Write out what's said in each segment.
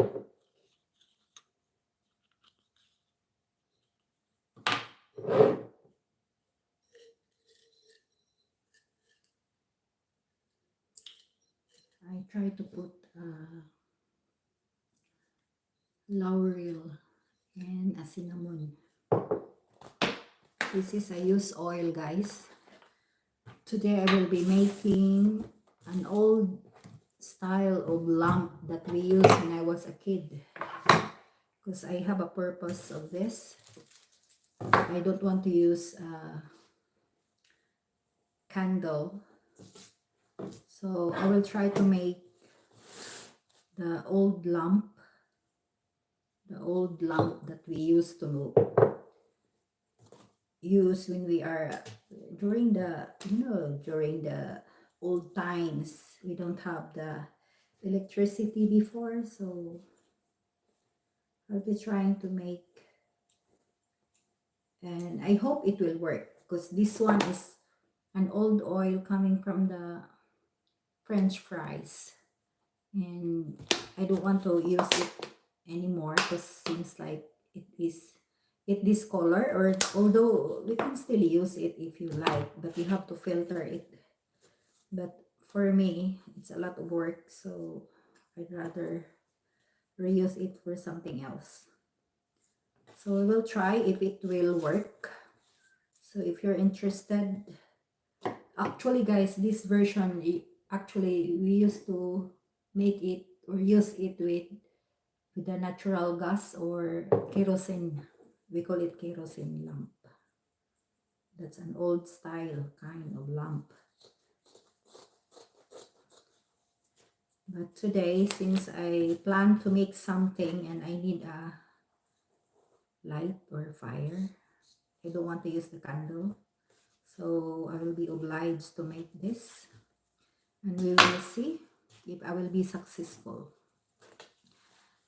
I try to put laurel and a cinnamon. This is a used oil, guys. Today I will be making an old style of lamp that we used when I was a kid, because I have a purpose of this. I don't want to use a candle, so I will try to make the old lamp that we used to use when we are during the during the old times. We don't have the electricity before, so I'll be trying to make, and I hope it will work, because this one is an old oil coming from the French fries, and I don't want to use it anymore because seems like it this color, or although we can still use it if you like, but you have to filter it. But for me, it's a lot of work, so I'd rather reuse it for something else. So we will try if it will work. So if you're interested, actually guys, this version, actually we used to make it or use it with the natural gas or kerosene. We call it kerosene lamp. That's an old style kind of lamp. But today, since I plan to make something and I need a light or fire, I don't want to use the candle. So I will be obliged to make this. And we will see if I will be successful.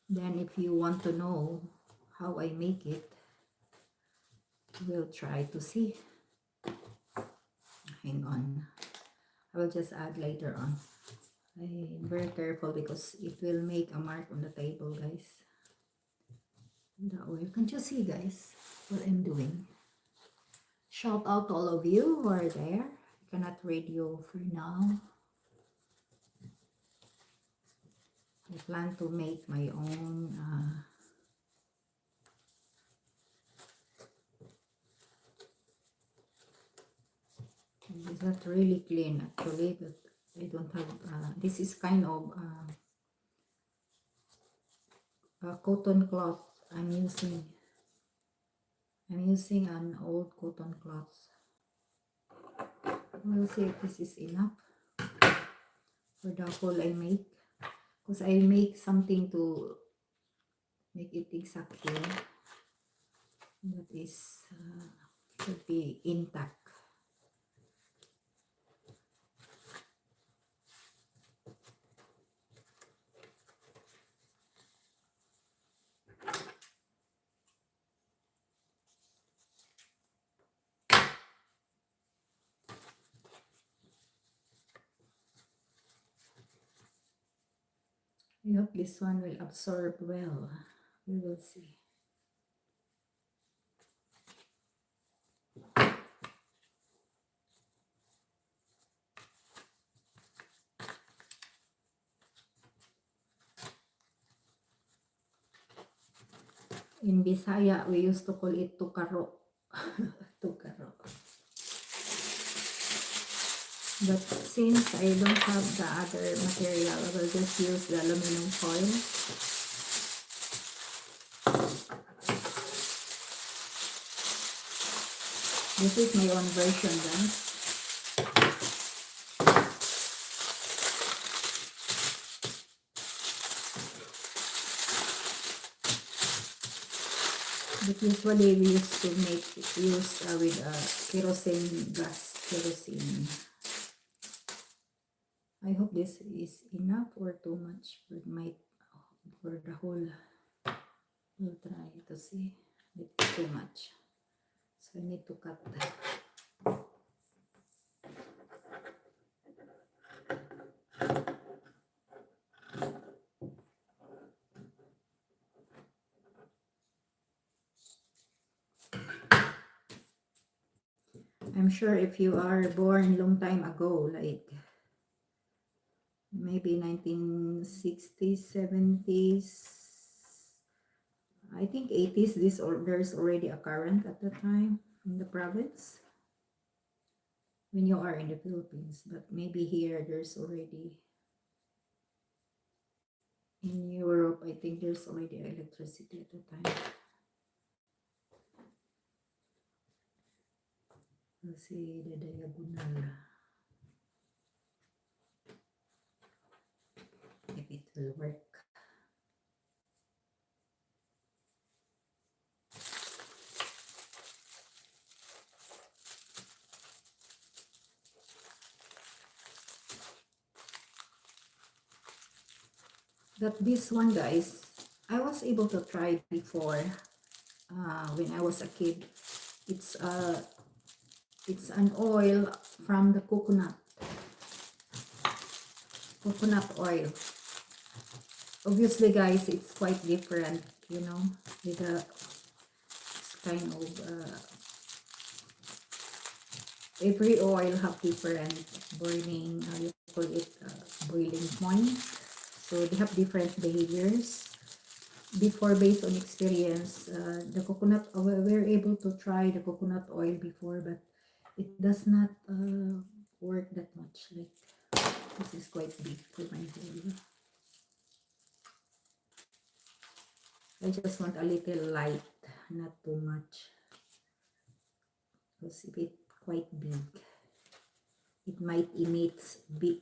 Then if you want to know how I make it, we'll try to see. Hang on. I will just add later on. I'm very careful because it will make a mark on the table, guys. The oil. Can't you see, guys, what I'm doing? Shout out to all of you who are there. I cannot read you for now. I plan to make my own it's not really clean actually, but I don't have this is kind of a cotton cloth I'm using. I'm using an old cotton cloth. We'll see if this is enough for the hole I make, because I make something to make it exactly that is should be intact. I hope this one will absorb well. We will see. In Bisaya, we used to call it tukaro. Tukaro. But since I don't have the other material, I will just use the aluminum foil. This is my own version, guys. But usually we used to use with kerosene kerosene. I hope this is enough or too much for the whole. We'll try to see. It's too much, so I need to cut that. I'm sure if you are born long time ago, like maybe 1960s, 70s, I think 80s, there's already a current at the time in the province when you are in the Philippines, but maybe here there's already, in Europe, I think there's already electricity at the time. Let's see the diagonal, if it will work. But this one, guys, I was able to try before when I was a kid. It's an oil from the coconut oil. Obviously, guys, it's quite different, you know, with it's kind of every oil have different burning, you call it boiling point. So they have different behaviors. Before, based on experience, the coconut oil, we're able to try the coconut oil before, but it does not work that much. Like, this is quite big for my bowl. I just want a little light, not too much, because if it's quite big, it might emit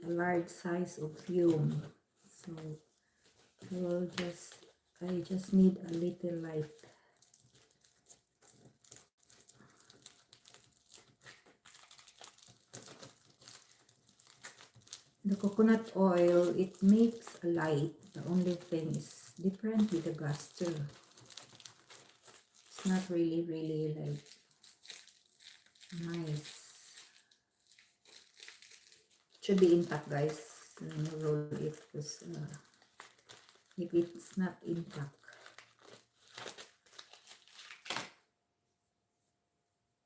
a large size of fume. So I just need a little light. The coconut oil, it makes a light. The only thing is different with the gas too. It's not really like nice. It should be intact, guys, when you roll it, because if it's not intact,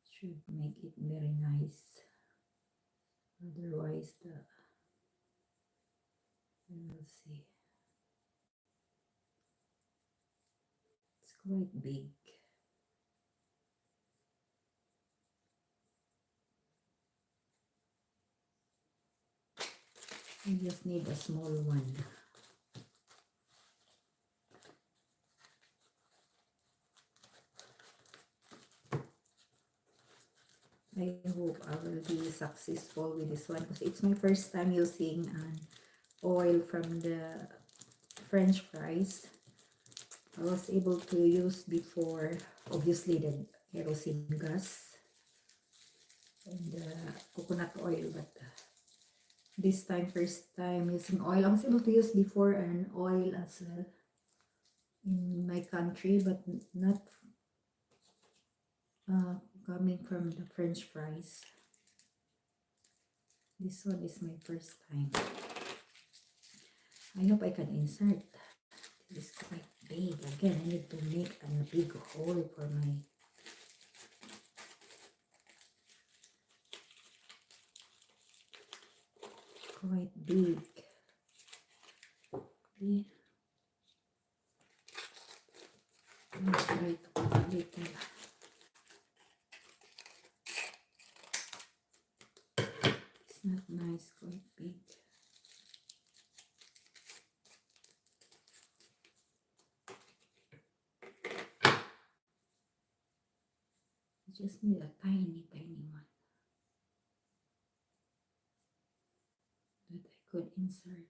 it should make it very nice. Otherwise, we'll see. It's quite big. I just need a small one. I hope I will be successful with this one, because it's my first time using an oil from the French fries. I was able to use before, obviously, the kerosene gas and the coconut oil, but this time, first time using oil. I was able to use before an oil as well in my country, but not coming from the French fries. This one is my first time. I hope I can insert. This is quite big. Again, I need to make a big hole for my... Quite big. Okay. Let's try to put a little. It's not nice, quite big. I just need a tiny one that I could insert.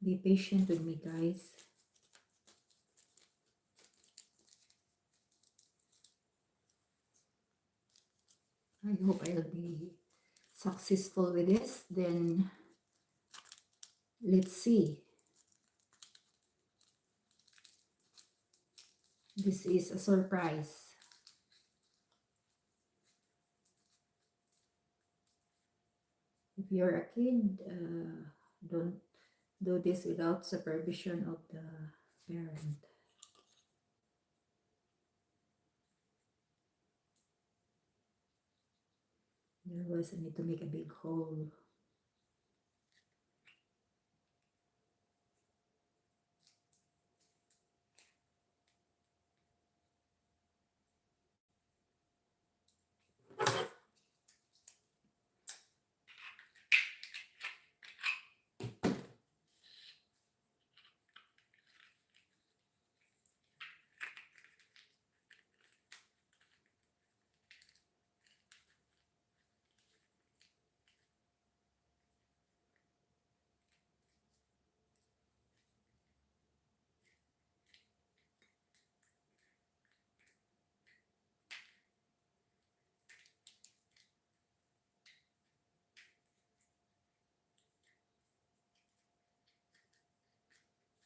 Be patient with me, guys. I hope I'll be successful with this. Then let's see. This is a surprise. If you're a kid, don't do this without supervision of the parent. Otherwise, I need to make a big hole.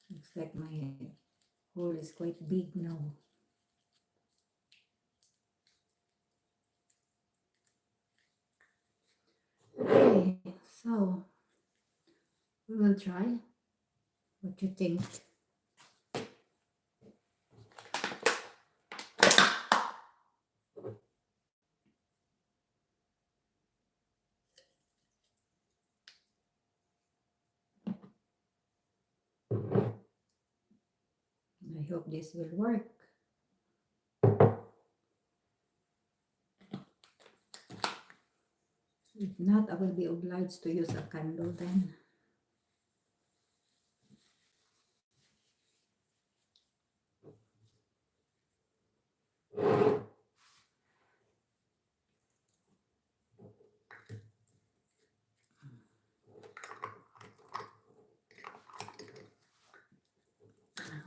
Looks like my hole is quite big now. Okay, so we will try. What you think? I hope this will work. If not, I will be obliged to use a candle then.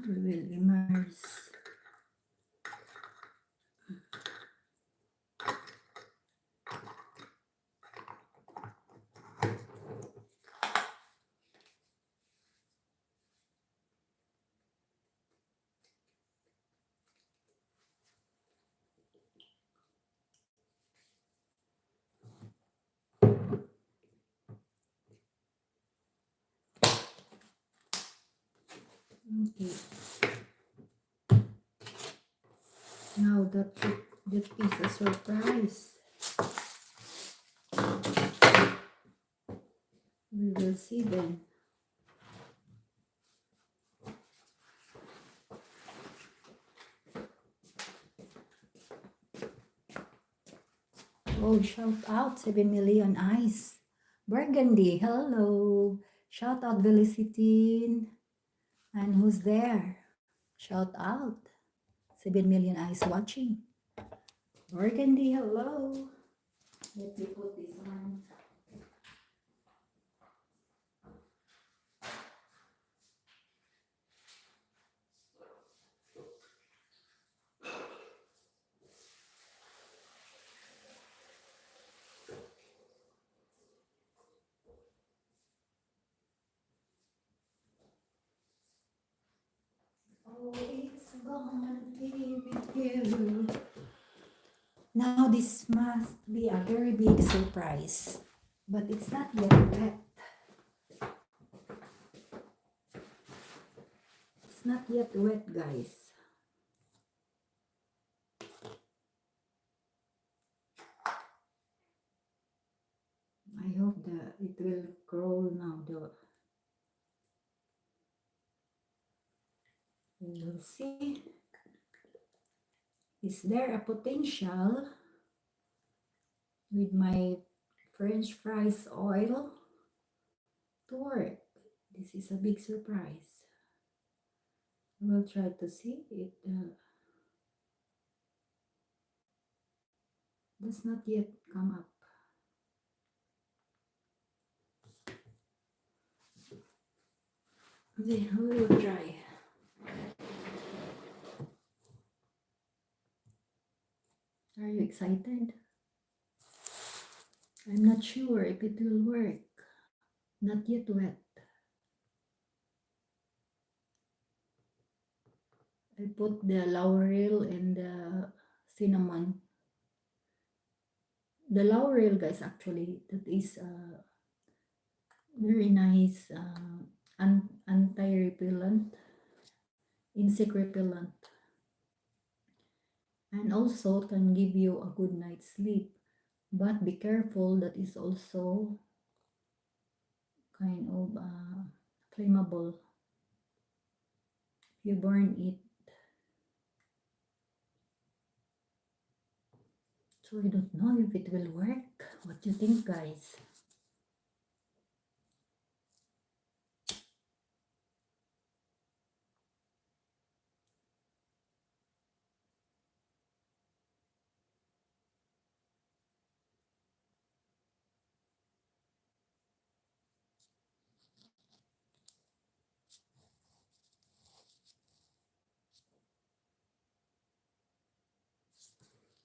We will immerse. Okay. Now that is a surprise. We will see then. Oh, shout out 7 million eyes. Burgundy, hello. Shout out Velicitine. And who's there? Shout out. 7 million eyes watching. Burgundy, hello. Let me put this on. Oh, it's gonna be with you. Now this must be a very big surprise. But it's not yet wet. It's not yet wet, guys. I hope that it will grow now. We will see. Is there a potential with my French fries oil to work? This is a big surprise. We'll try to see. It does not yet come up. Okay, we will try. Are you excited? I'm not sure if it will work. Not yet wet. I put the laurel and the cinnamon. The laurel, guys, actually, that is very nice anti-repellent, insect repellent, and also can give you a good night's sleep. But be careful, that is also kind of flammable. You burn it. So I don't know if it will work. What do you think, guys?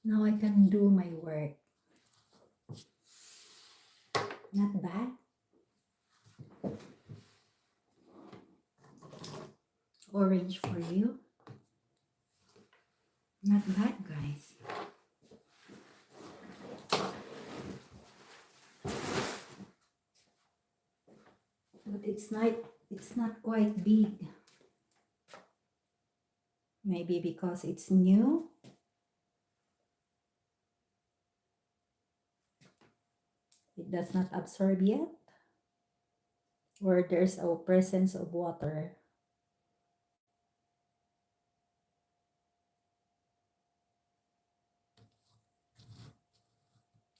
Now I can do my work. Not bad. Orange for you. Not bad, guys. But it's not quite big. Maybe because it's new. It does not absorb yet. Or there's a presence of water.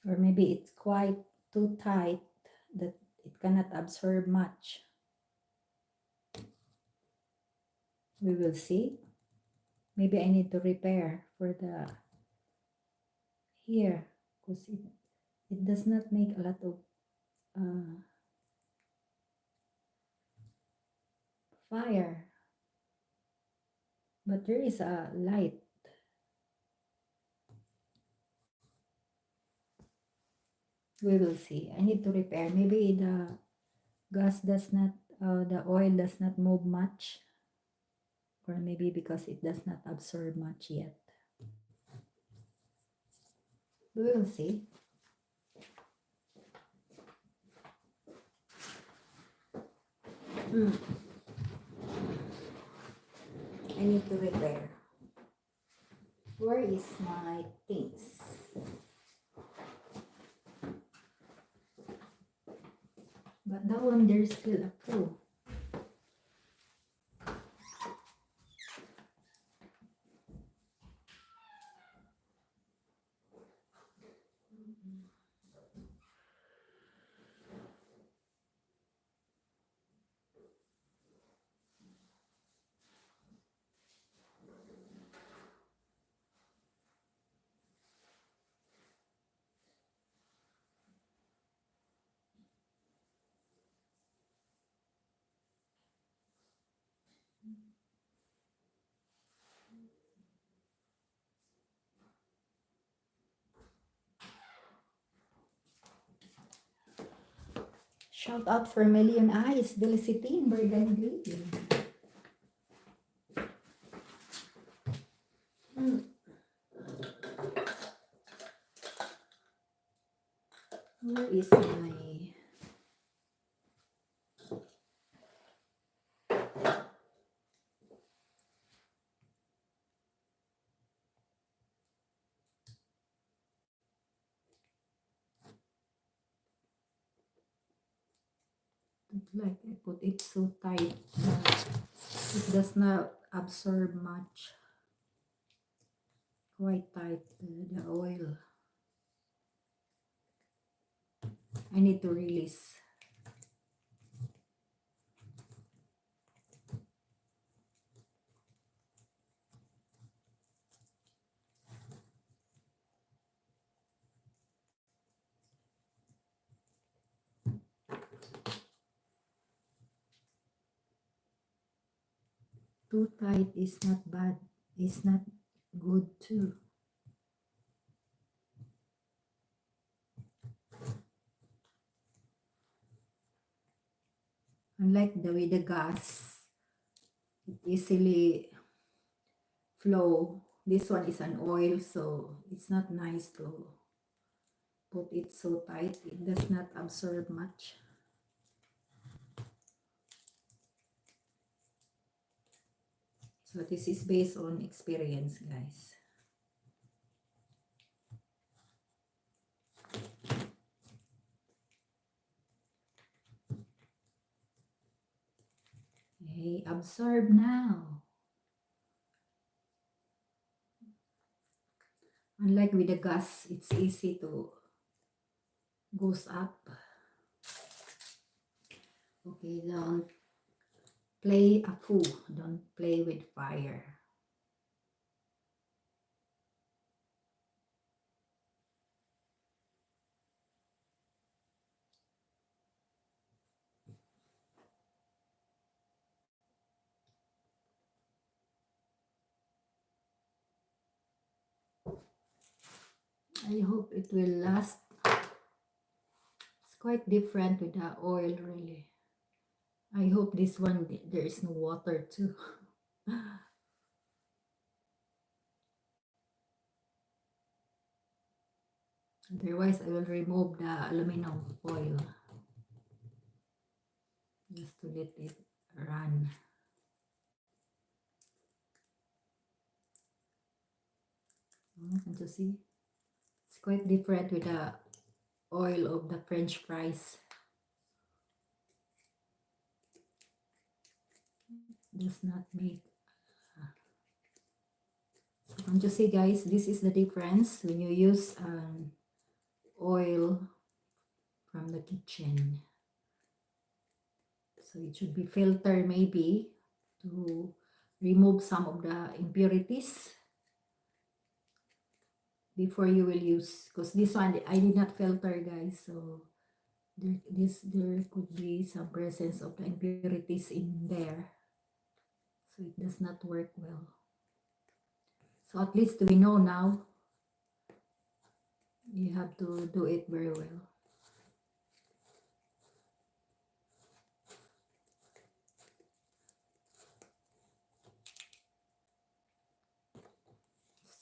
Or maybe it's quite too tight that it cannot absorb much. We will see. Maybe I need to repair for the here because it does not make a lot of fire. But there is a light. We will see. I need to repair. Maybe the gas does not, the oil does not move much. Or maybe because it does not absorb much yet. We will see. I need to repair. Where is my things? But that one, there's still a full. Shout out for Million Eyes, Delicity, Burgundy. Where is my... Like I put it so tight that it does not absorb much. Quite tight, the oil. I need to release. Too tight is not bad. It's not good too. Unlike the way the gas, it easily flow. This one is an oil, so it's not nice to put it so tight. It does not absorb much. So this is based on experience, guys. Okay, absorb now. Unlike with the gas, it's easy to goes up. Okay, don't play a fool. Don't play with fire. I hope it will last. It's quite different with the oil, really. I hope this one, there is no water too. Otherwise, I will remove the aluminum foil. Just to let it run. Can't you see? It's quite different with the oil of the French fries. Does not make. So can't you see, guys? This is the difference when you use oil from the kitchen. So it should be filtered maybe to remove some of the impurities before you will use, because this one I did not filter, guys, so there could be some presence of the impurities in there, so it does not work well. So at least we know now. You have to do it very well.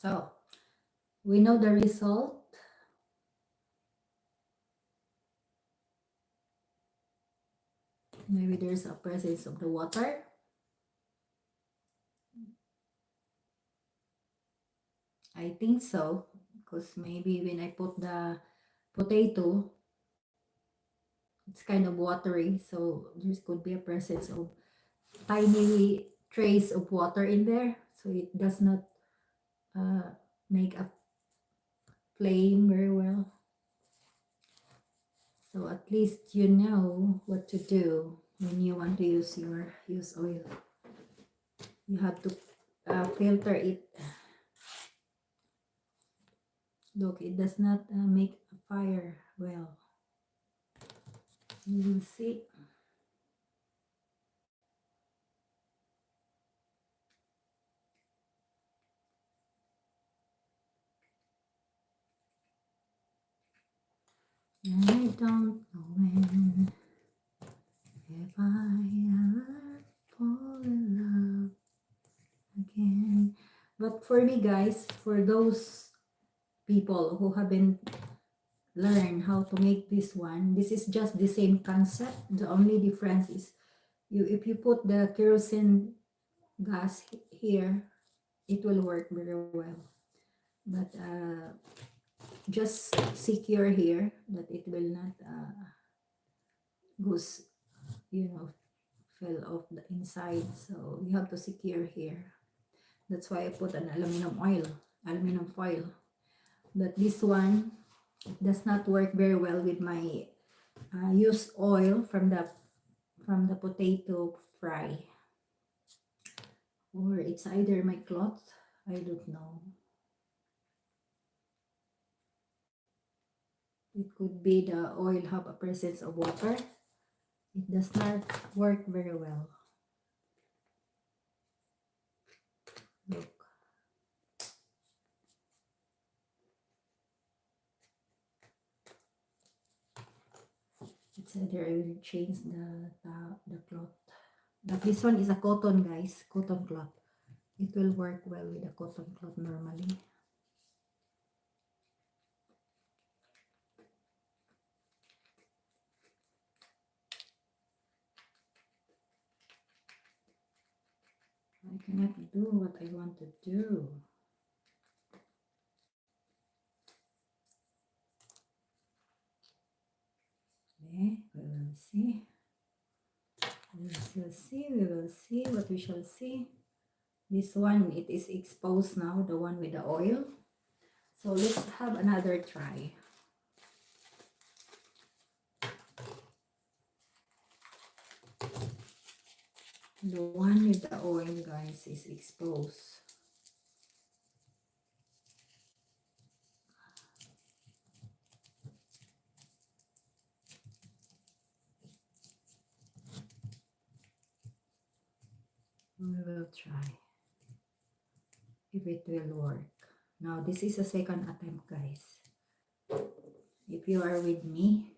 So we know the result. Maybe there's a presence of the water. I think so, because maybe when I put the potato, it's kind of watery, so there could be a presence of tiny trace of water in there, so it does not make a flame very well. So at least you know what to do when you want to use oil. You have to filter it. Look, it does not make a fire well. You will see. I don't know when, if I ever fall in love again. But for me, guys, for those people who haven't learned how to make this one, this is just the same concept. The only difference is if you put the kerosene gas here, it will work very well. But just secure here that it will not goes, fell off the inside. So you have to secure here. That's why I put an aluminum foil. But this one, it does not work very well with my used oil from the potato fry. Or it's either my cloth, I don't know. It could be the oil have a presence of water. It does not work very well. Look. It's either I will change the cloth. But this one is a cotton, guys. Cotton cloth. It will work well with a cotton cloth normally. I cannot do what I want to do. Okay, we will see. We will We'll see, we will see what we shall see. This one, it is exposed now, the one with the oil. So let's have another try. The one with the oil, guys, is exposed. We will try if it will work. Now, this is a second attempt, guys. If you are with me,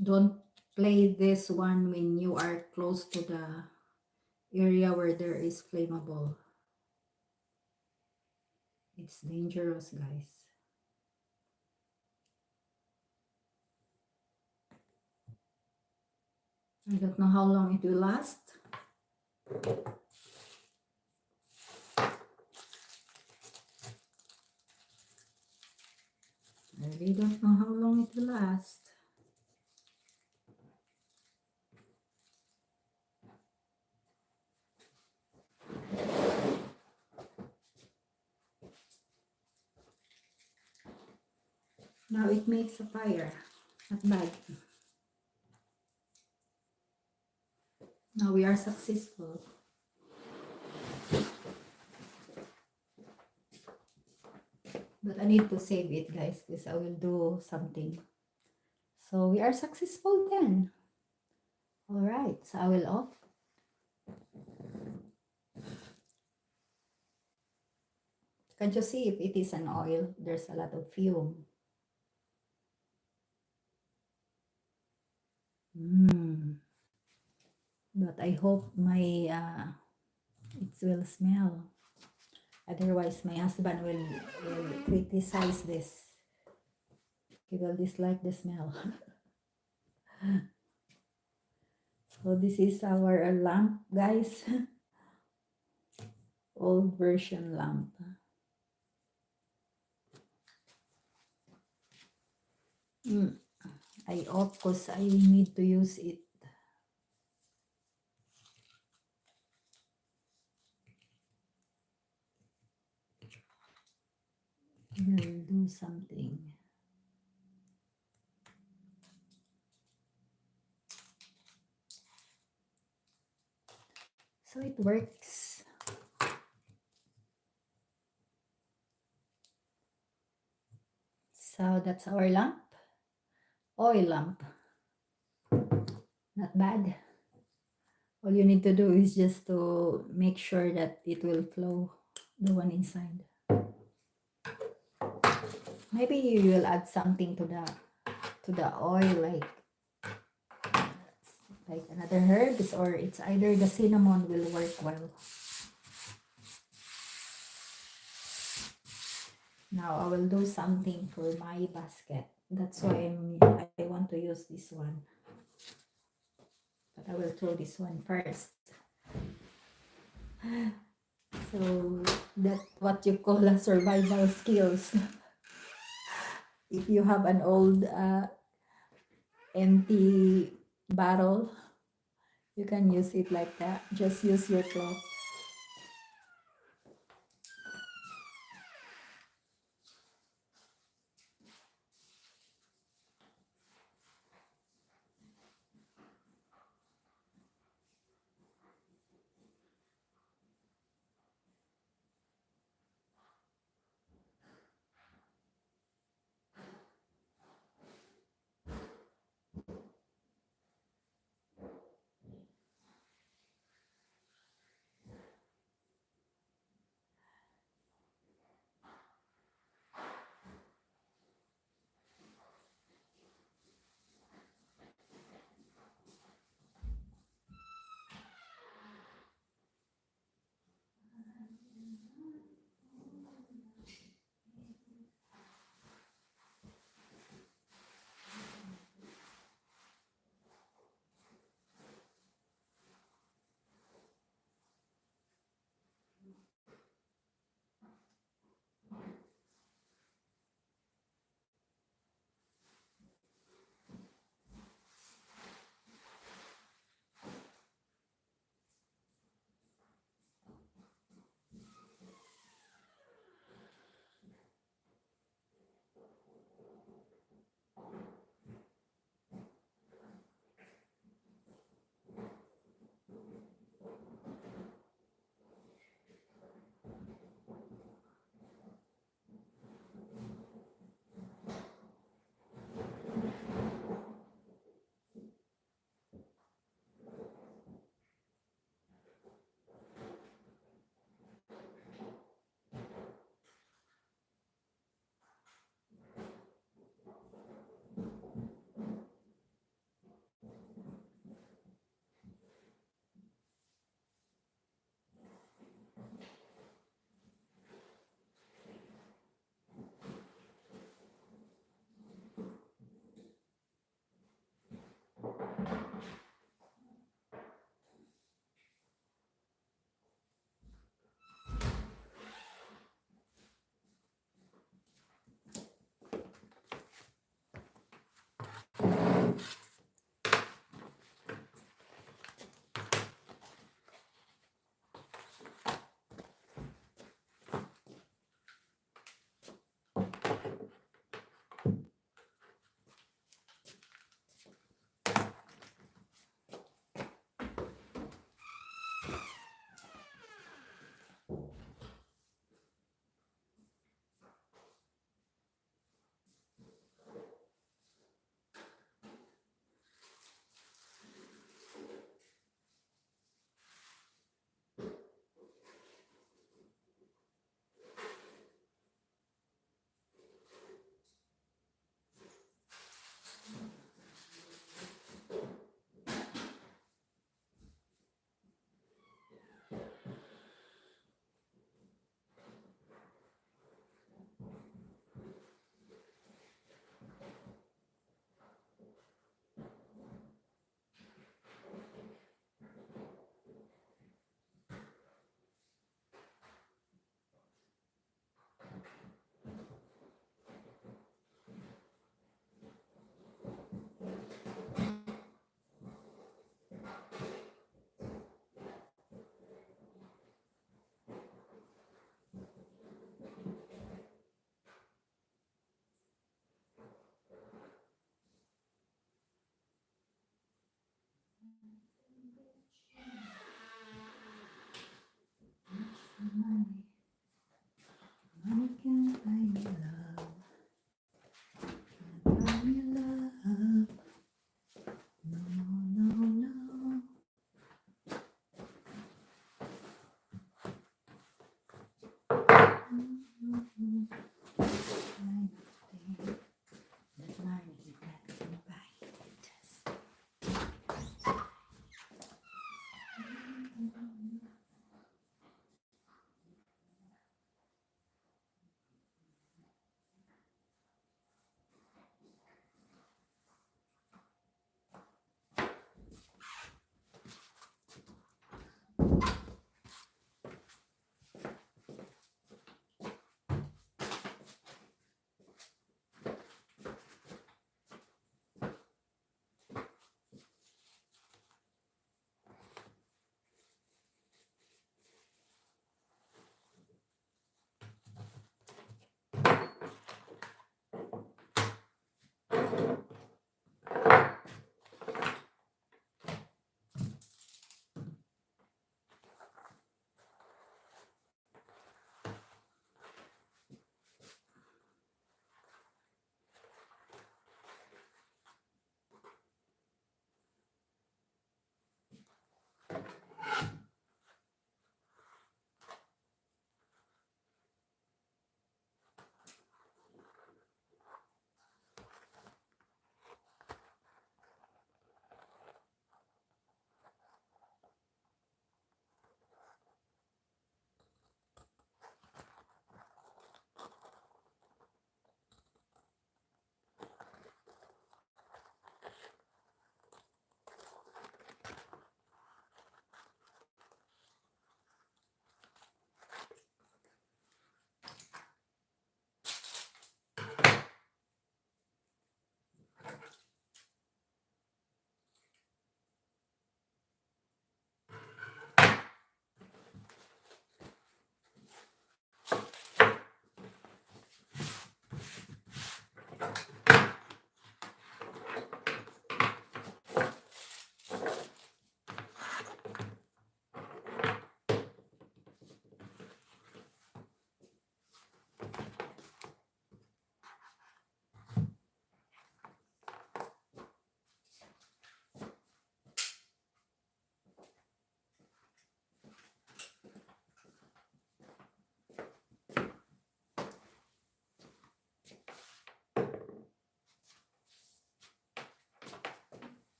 don't play this one when you are close to the area where there is flammable. It's dangerous, guys. I don't know how long it will last. I really don't know how long it will last. Now it makes a fire. Not bad. Now we are successful. But I need to save it, guys, because I will do something. So we are successful then. Alright, so I will off. Can't you see if it is an oil? There's a lot of fume. But I hope my it will smell. Otherwise, my husband will criticize this. He will dislike the smell. So this is our lamp, guys. Old version lamp. I off because I need to use it. We'll do something. So it works. So that's our lamp. Oil lamp. Not bad. All you need to do is just to make sure that it will flow, the one inside. Maybe you will add something to the oil, like another herbs, or it's either the cinnamon will work well. Now I will do something for my basket. That's why I want to use this one. But I will throw this one first. So that's what you call a survival skills. If you have an old empty bottle, you can use it like that. Just use your cloth.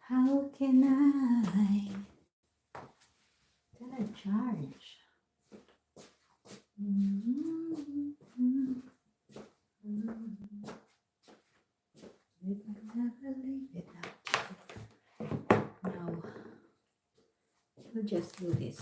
How can I charge? We can never live without you. No, we'll just do this.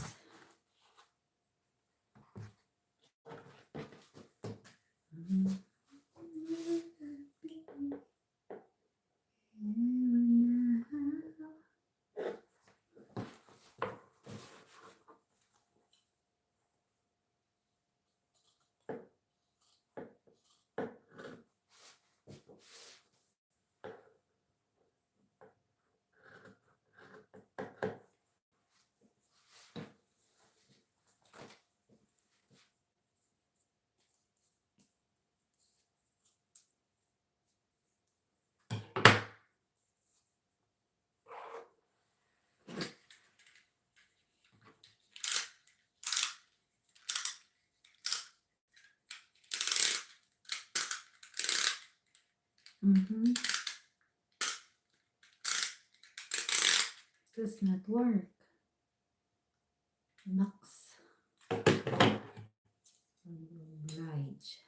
Does not work. Knocks. Oblige.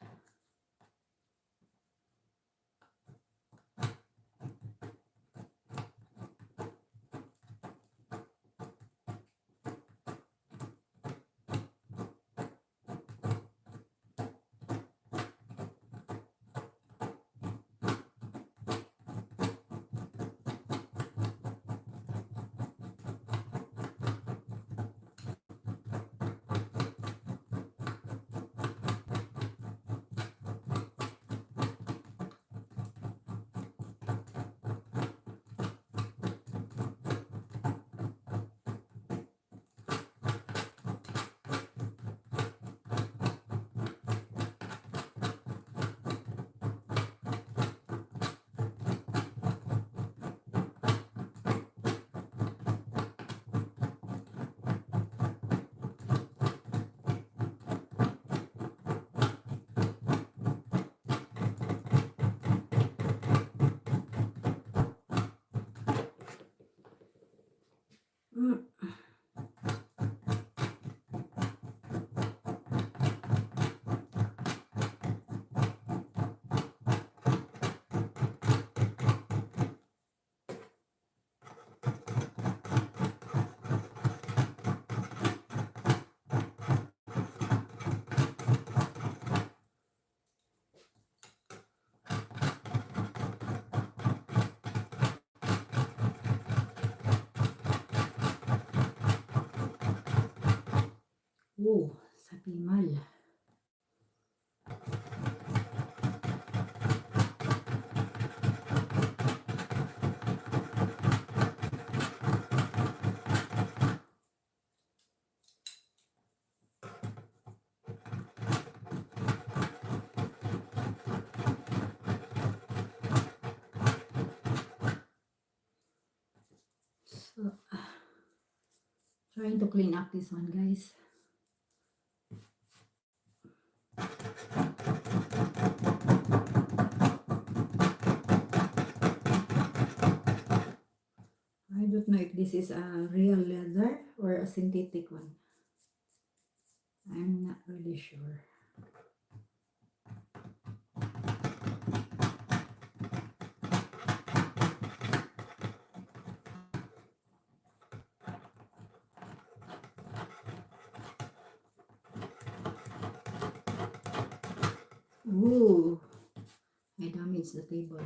ko sa Pimal. So, trying to clean up this one, guys. I don't know if this is a real leather or a synthetic one. I'm not really sure. Ooh, I damaged the table.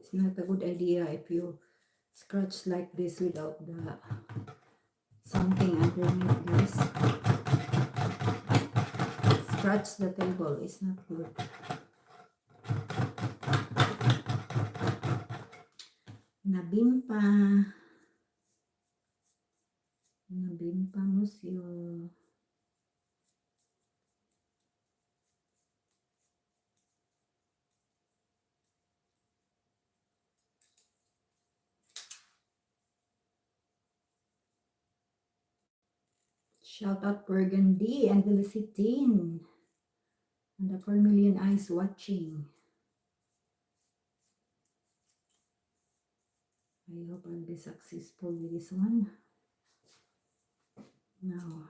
It's not a good idea if you scratch like this without the something underneath this. Scratch the table, it's not good. Nabimpa. Nabimpa monsieur. Shout out Burgundy and Felicitine. And the 4 million eyes watching. I hope I'll be successful with this one. Now,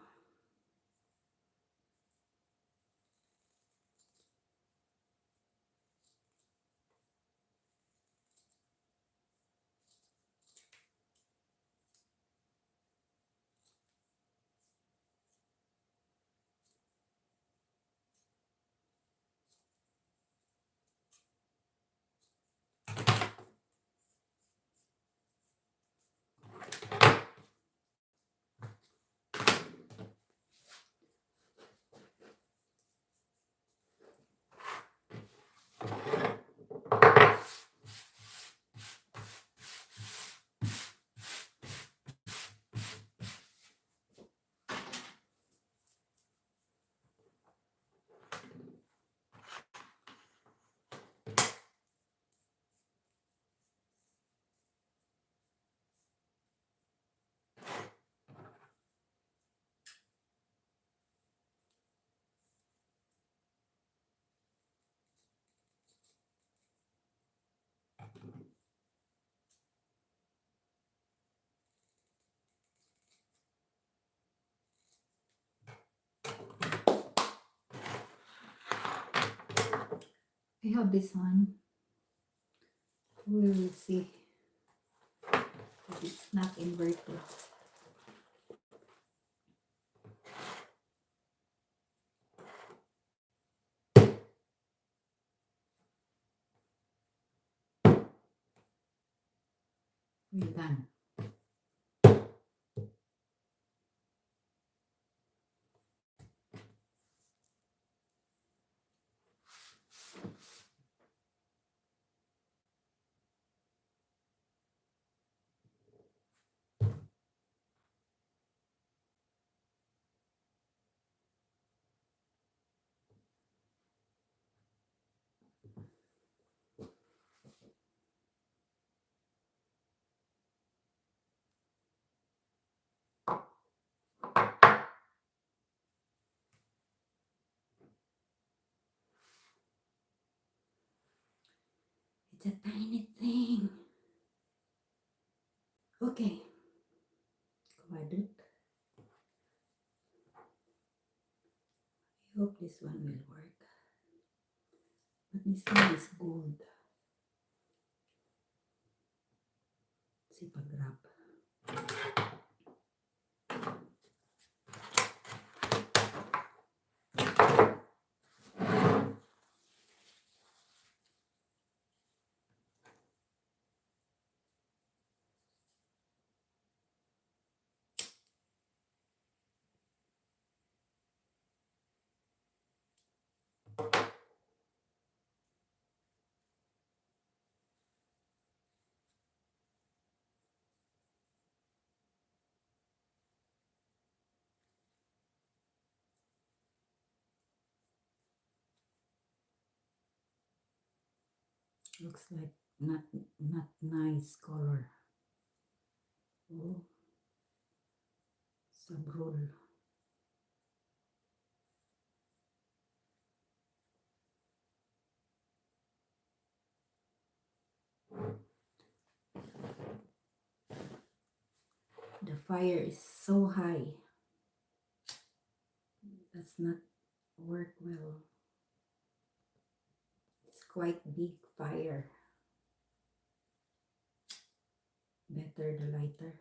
I have this one. We will see if it's not inverted. We're done. It's a tiny thing. Okay. Kumadot. I hope this one will work. But this one is gold. Si pag-wrap. Looks like not nice color. Oh, sabrol. The fire is so high. Does not work well. It's quite big fire. Better the lighter.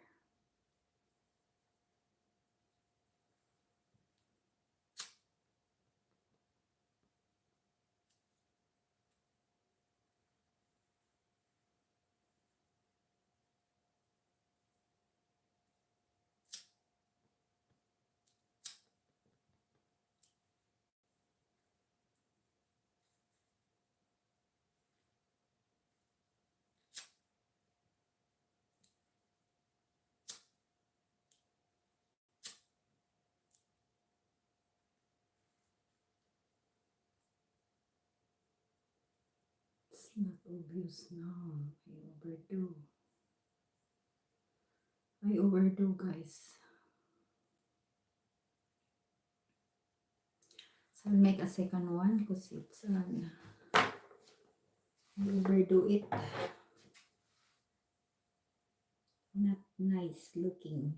It's not obvious now. I overdo, guys. So I'll make a second one because it's I overdo it. Not nice looking.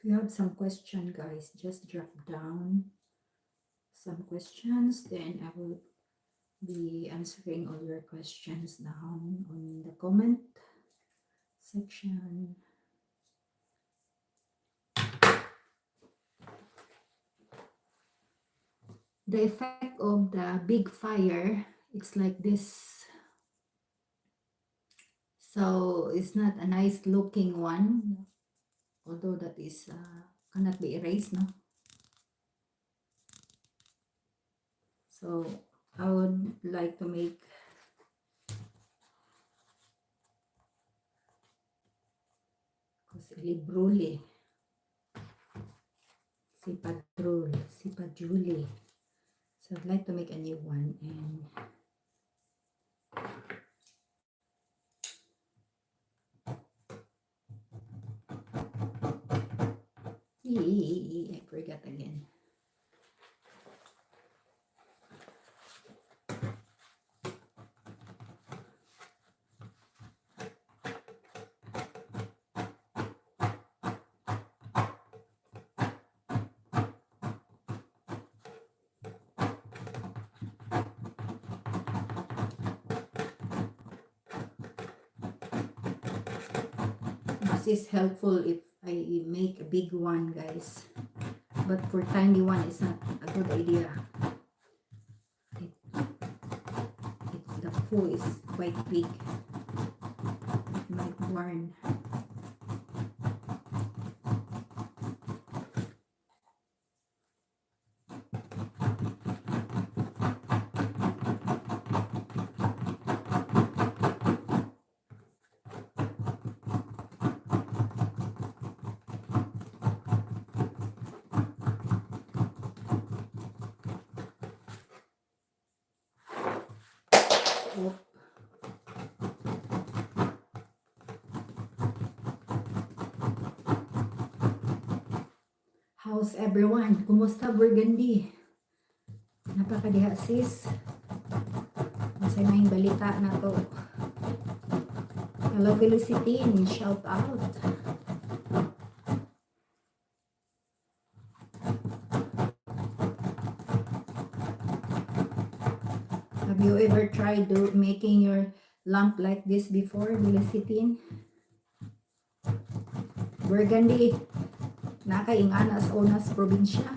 If you have some question, guys, just drop down some questions, then I will be answering all your questions down on the comment section. The effect of the big fire, it's like this. So it's not a nice looking one, although that is cannot be erased, no? So I would like to make libruli, si padrul, si padjuli. So I'd like to make a new one, and I forgot again. This is helpful if I make a big one, guys, but for tiny one it's not a good idea. The faux is quite big, it might burn. Oh, How's everyone? Kumusta Burgundy? Napakadiha sis. Masay may balita na to. Hello Felicitine, shout out. Have you ever tried making your lamp like this before, Felicitine? Burgundy, nakaingana sa unas probinsya.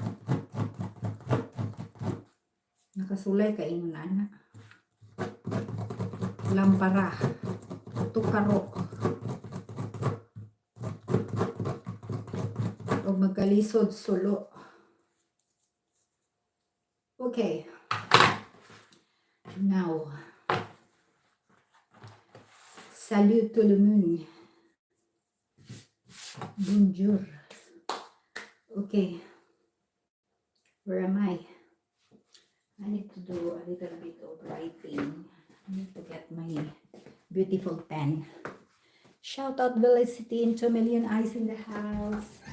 Nakasulay ka ingana. Lampara, tukaro. O magkalisod sulo. Okay. Now, salut tout le monde. Bonjour. Okay. Where am I? I need to do a little bit of writing. I need to get my beautiful pen. Shout out Felicity and 2 million eyes in the house.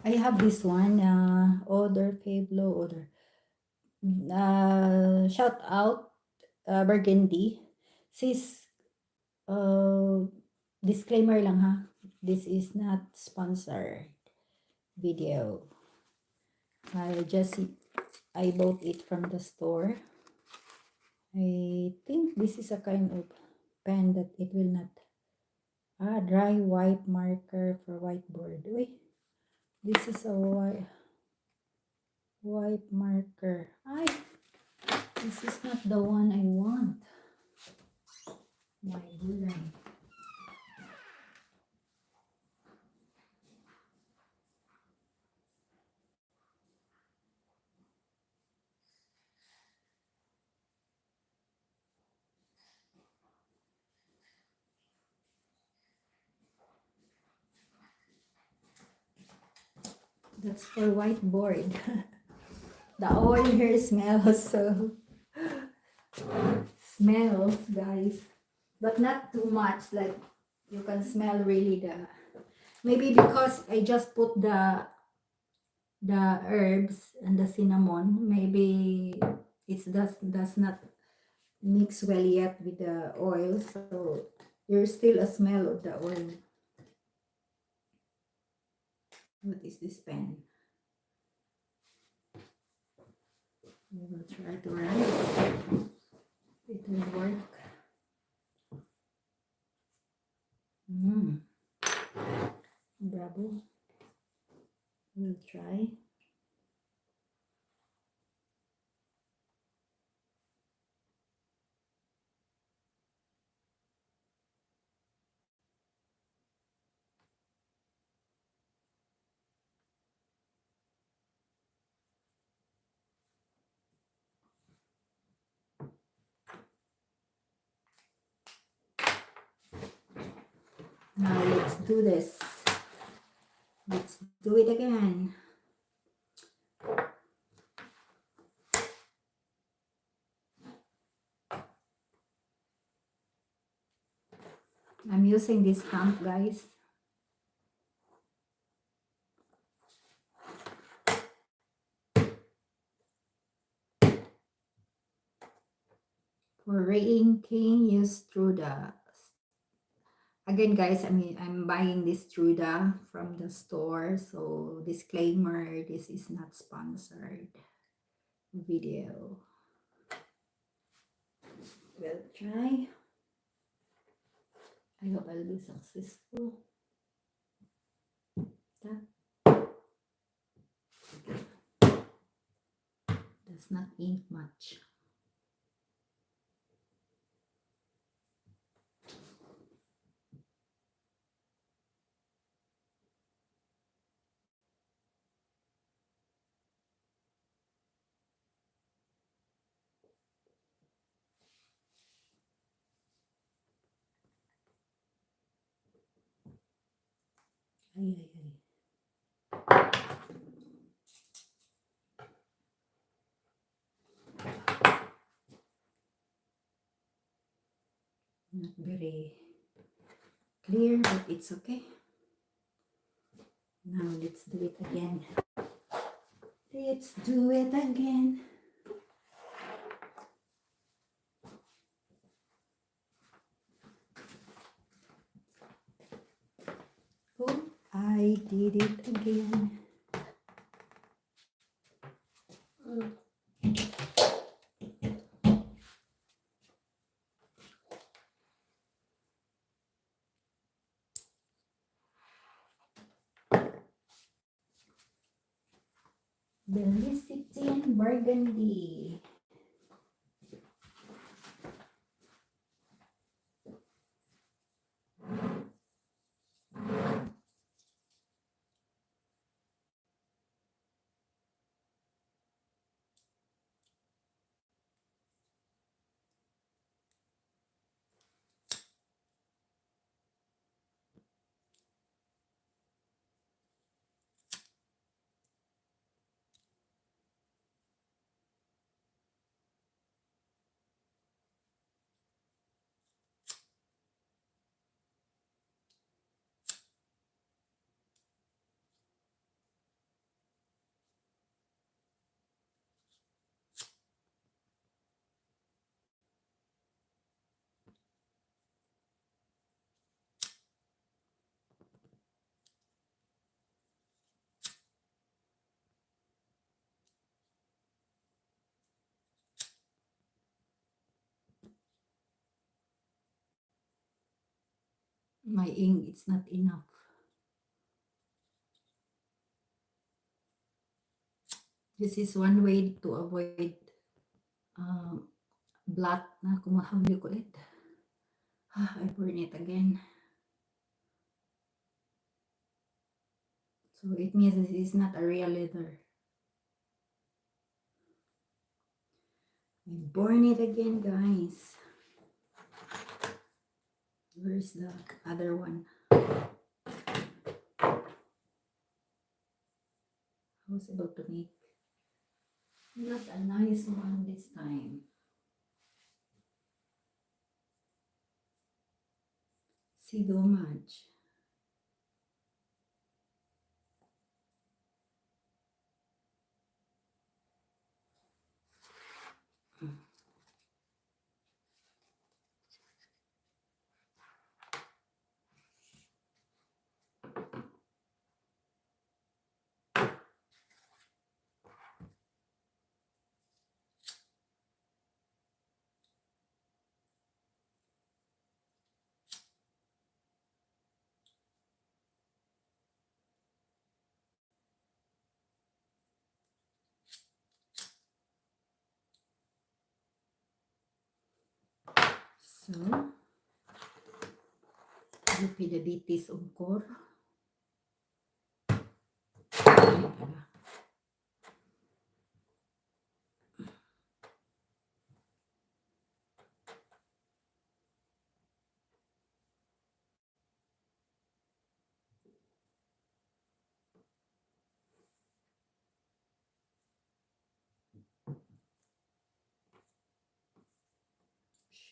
I have this one, Oder Pablo Oder. Shout out Burgundy. Sis, disclaimer lang ha. This is not sponsored video. I bought it from the store. I think this is a kind of pen that it will not. Dry white marker for whiteboard. Wait. This is a white marker. This is not the one I want. My goodness. That's for whiteboard. The oil here smells so smells, guys, but not too much. Like you can smell really the. Maybe because I just put the herbs and the cinnamon. Maybe it does not mix well yet with the oil, so there's still a smell of the oil. What is this pen? We will try to write. It will work. Bravo. We'll try. Now let's do this. Let's do it again. I'm using this stamp, guys. For re-inking, use through the. Again, guys, I'm buying this through from the store. So disclaimer, this is not sponsored video. We'll try. I hope I'll be successful. Does not ink much. Ay, ay, ay. Not very clear, but it's okay. Now let's do it again. Let's do it again. Oh, I did it again. Belicity Burgundy. My ink, it's not enough. This is one way to avoid blot na kumahuli ko ulit. I burn it again. So it means this is not a real leather. I burn it again, guys. Where's the other one? I was able to make not a nice one this time. See how much. So, diabetes ungkor.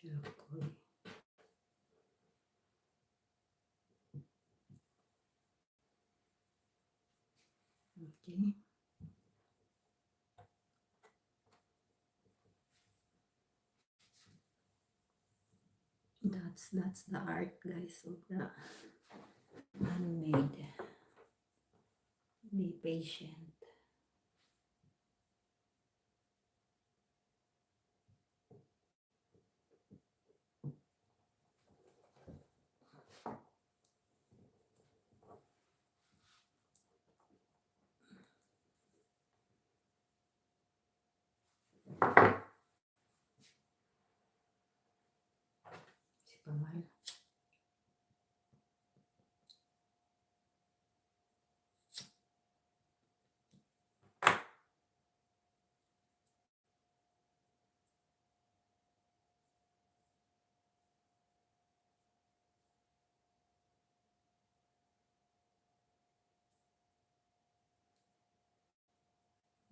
Shukoy. Okay. That's the art, guys, of the handmade. Be patient. Si Pamal.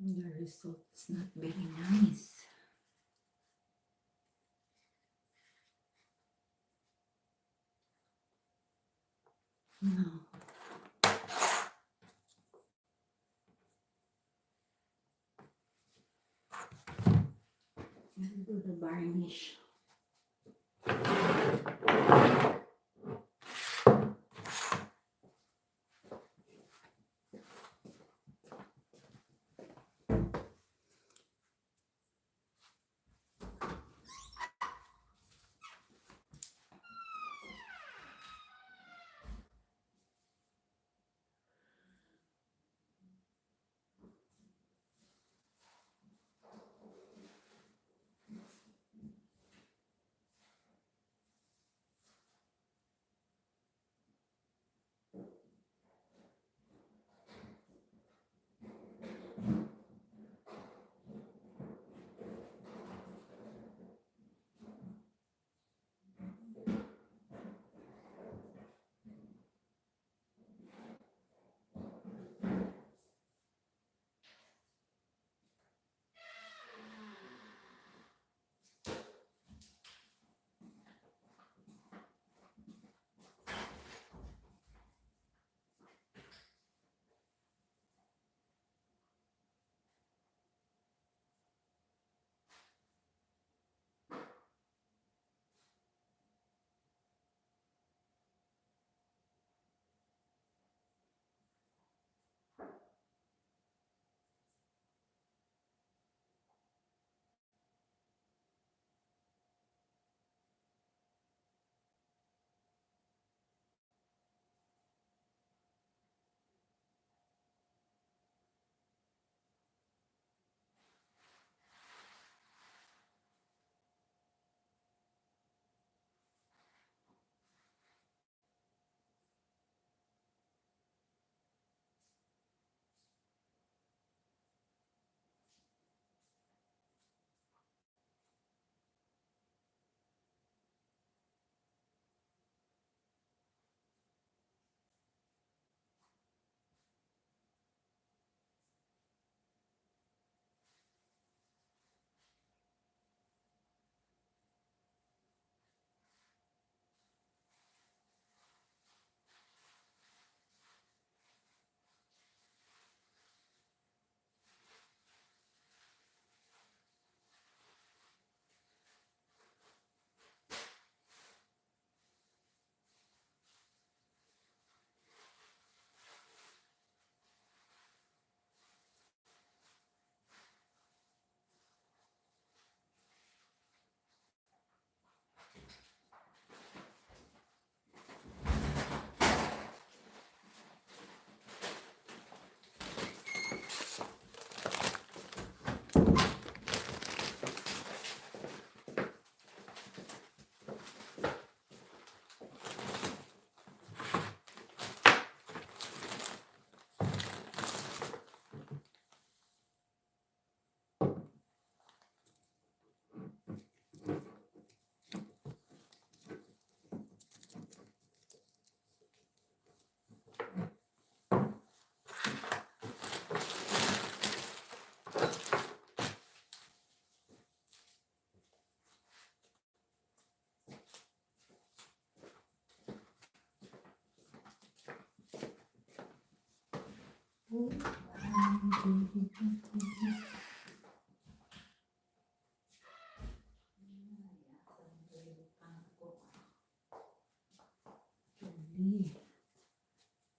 The result is not very nice. No. I'll do the varnish.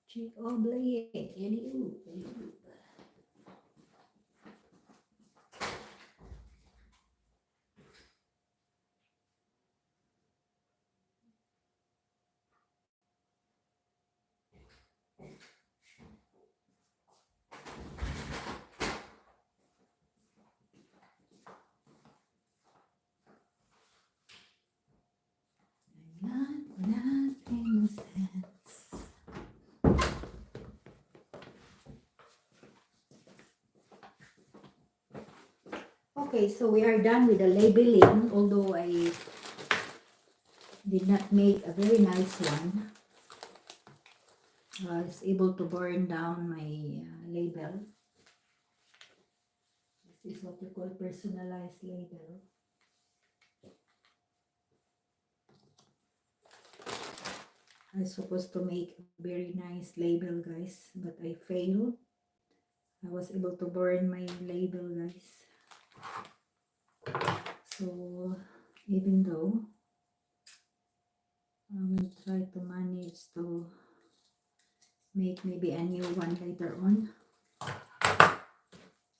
Ci oblaye, eliu. Nothing sense. Okay, so we are done with the labeling, although I did not make a very nice one. I was able to burn down my label. is what we call personalized label. I was supposed to make a very nice label, guys, but I failed. I was able to burn my label, guys. So even though I will try to manage to make maybe a new one later on,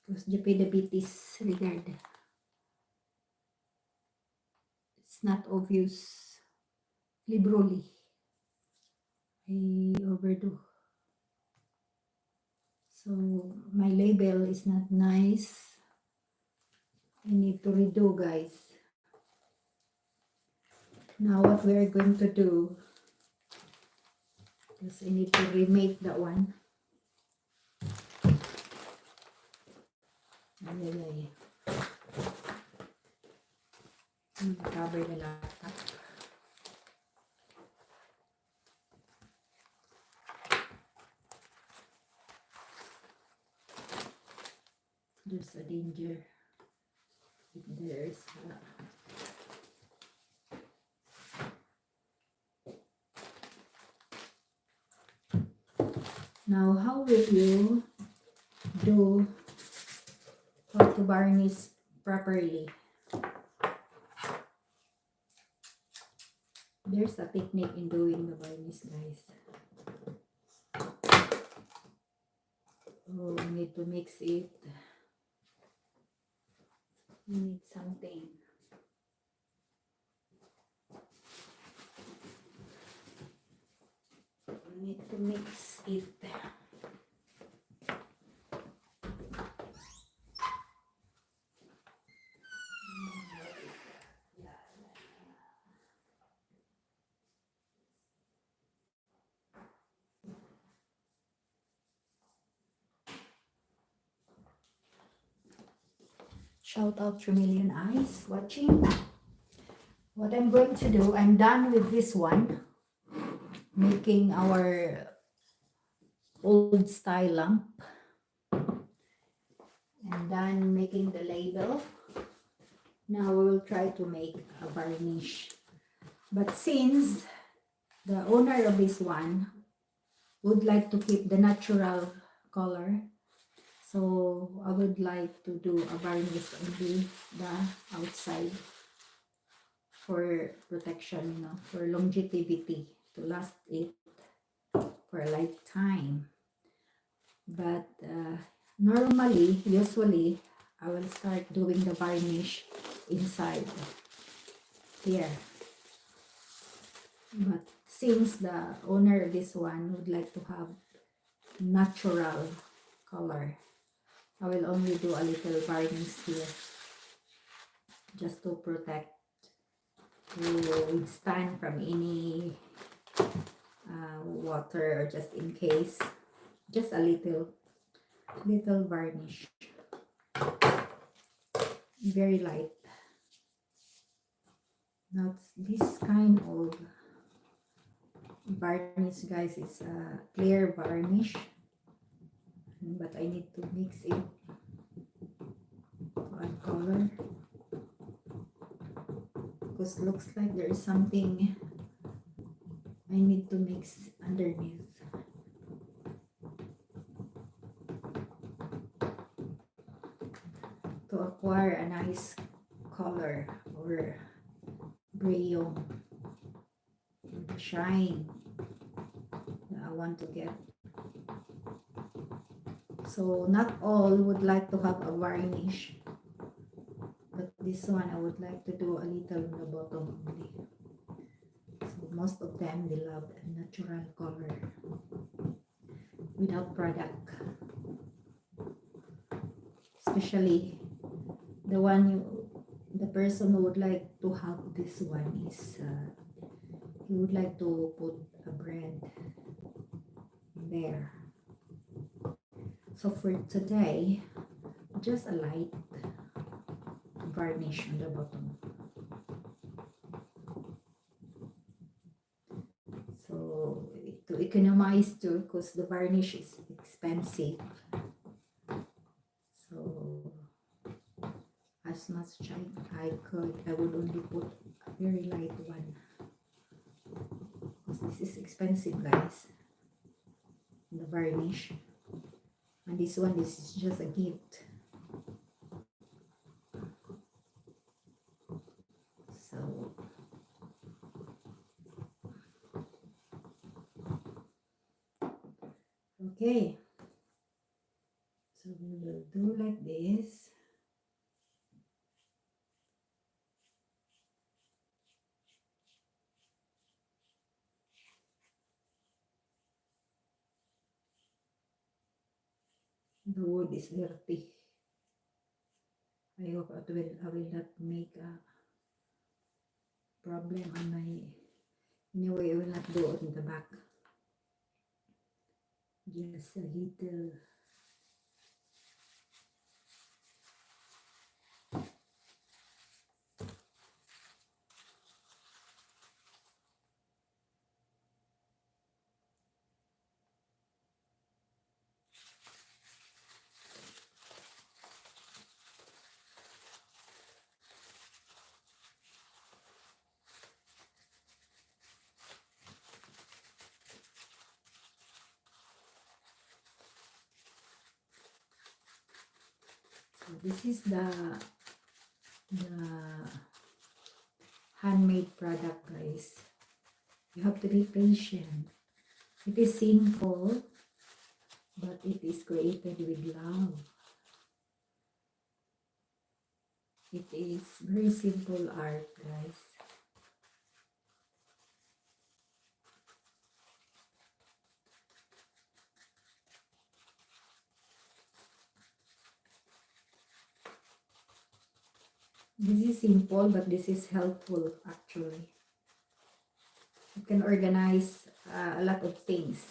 because diabetes regard, it's not obvious. Liberally, I overdo. So my label is not nice. I need to redo, guys. Now what we are going to do, because I need to remake that one. Ay. Cover the laptop. There's a danger if there's Now how will you do how to varnish properly? There's a technique in doing the varnish, guys. Oh, we need to mix it. We need something. We need to mix it. Shout out to Million Eyes watching. What I'm going to do, I'm done with this one, making our old style lamp. I'm done making the label. Now we will try to make a varnish. But since the owner of this one would like to keep the natural color, so I would like to do a varnish only the outside for protection, you know, for longevity, to last it for a lifetime. But usually I will start doing the varnish inside here. But since the owner of this one would like to have natural color, I will only do a little varnish here, just to protect, to withstand from any water, or just in case, just a little varnish, very light. Now this kind of varnish, guys, is a clear varnish, but I need to mix it to add color, because looks like there is something I need to mix underneath. To acquire a nice color or brilliant, the shine that I want to get. So not all would like to have a varnish, but this one I would like to do a little on the bottom only. So most of them, they love a natural color without product, especially the person who would like to have this one is he would like to put a bread there. So for today, just a light varnish on the bottom. So to economize too, because the varnish is expensive. So as much as I could. I would only put a very light one. Because this is expensive, guys. The varnish. And this one, this is just a gift. So, okay. So we will do like this. The wood is dirty. I hope I will not make a problem on my, anyway I will not do it in the back. Just a little. So this is the handmade product, guys. You have to be patient. It is simple, but it is created with love. It is very simple art, guys. This is simple, but this is helpful actually. You can organize a lot of things.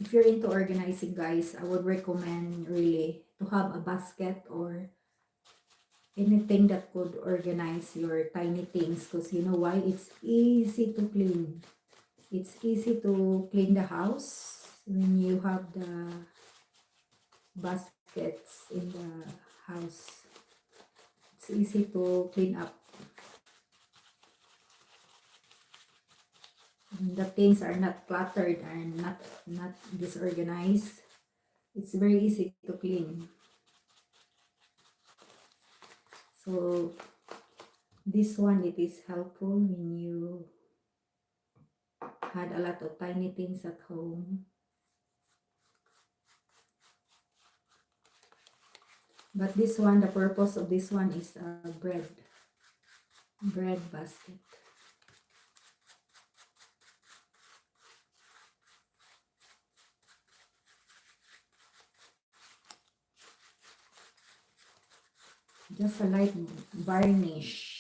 If you're into organizing, guys, I would recommend really to have a basket or anything that could organize your tiny things, because you know why? It's easy to clean. It's easy to clean the house when you have the baskets in the house. It's easy to clean up. And the things are not cluttered and not disorganized. It's very easy to clean. So this one, it is helpful when you had a lot of tiny things at home. But this one, the purpose of this one is a bread basket. Just a light varnish.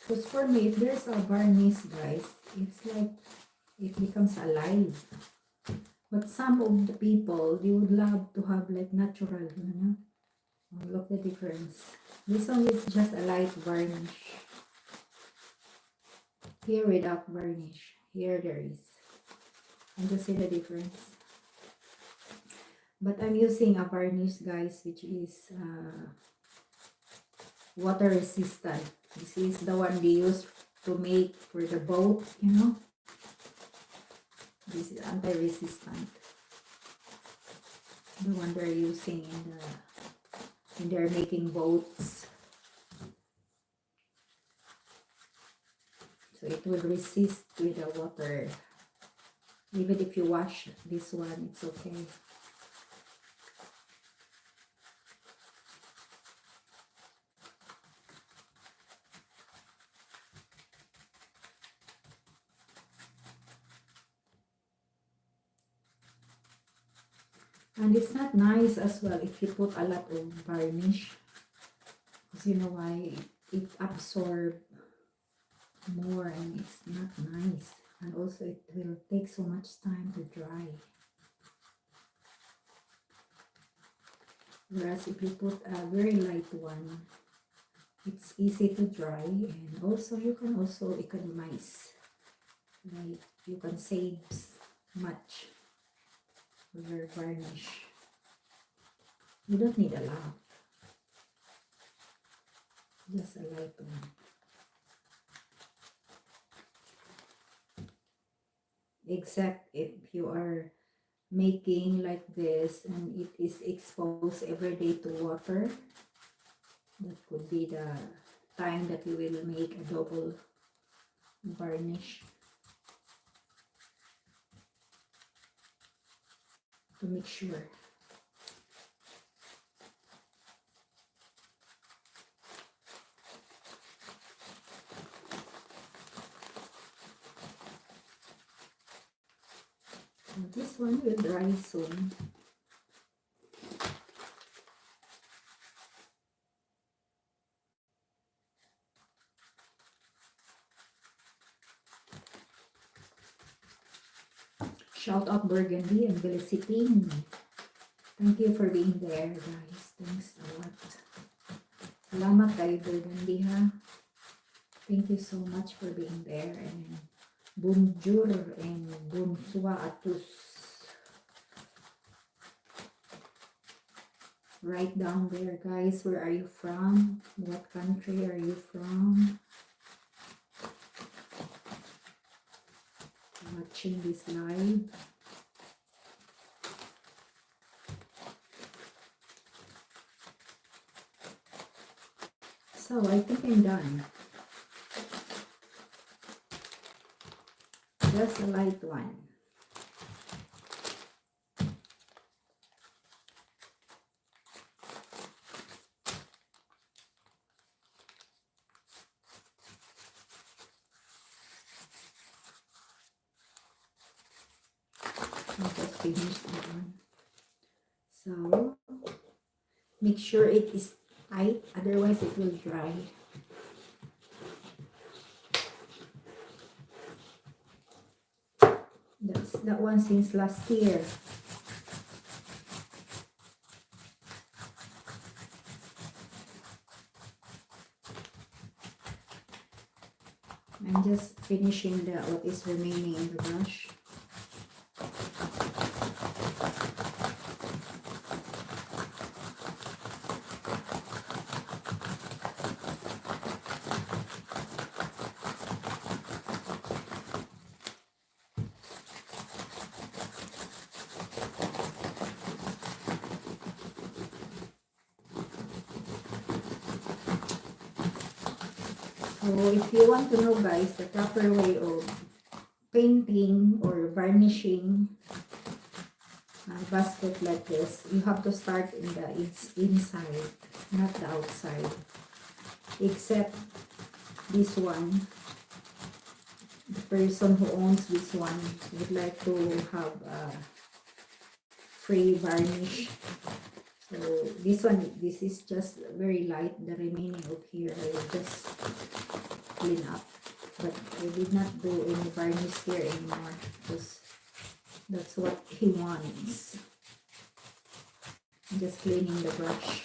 Because for me, if there's a varnish, guys, it's like it becomes alive. But some of the people, they would love to have like natural, you know. Oh, look the difference. This one is just a light varnish. Here without varnish. Here there is. And you see the difference. But I'm using a varnish, guys, which is water resistant. This is the one they use to make for the boat, you know. This is anti-resistant. The one they're using when they're making boats. So it will resist with the water. Even if you wash this one, it's okay. And it's not nice as well if you put a lot of varnish. Because you know why? It absorbs more and it's not nice. And also it will take so much time to dry. Whereas if you put a very light one, it's easy to dry, and also you can also economize. Like you can save much with your varnish. You don't need a lot. Just a light one. Except if you are making like this and it is exposed every day to water, that could be the time that you will make a double varnish to make sure. And this one will dry soon. Shout out Burgundy and Beliciping. Thank you for being there, guys. Thanks a lot. Salamat kayo, Burgundy, ha. Thank you so much for being there. And bonjour and bonsoir à tous. Write down there, guys. Where are you from? What country are you from? Watching this live. So I think I'm done. Just a light one. I just finished that one. So make sure it is tight, otherwise it will dry. That's that one since last year. I'm just finishing the what is remaining in the brush. So if you want to know, guys, the proper way of painting or varnishing a basket like this, you have to start in the inside, not the outside. Except this one, the person who owns this one would like to have a free varnish. So this one, this is just very light. The remaining of here I will just clean up, but I did not do any varnish here anymore because that's what he wants. I'm just cleaning the brush.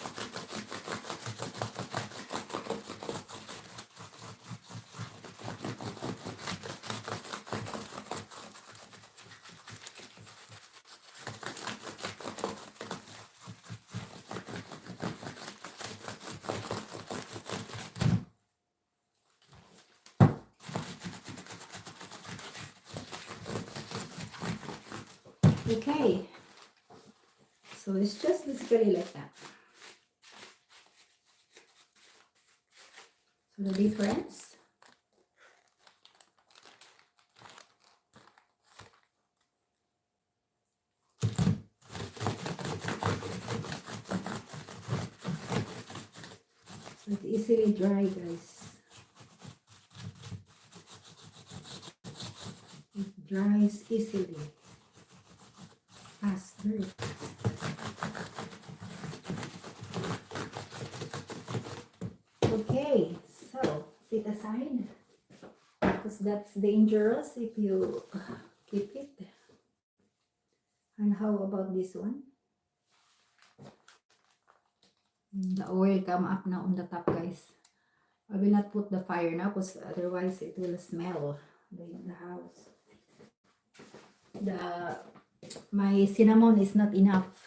Okay, so it's just basically like that. So the difference, so it's easily dry, guys. It dries easily. fast, very fast. Okay, so sit aside because that's dangerous if you keep it. And how about this one? The oil come up now on the top, guys. I will not put the fire now because otherwise it will smell in the house. My cinnamon is not enough.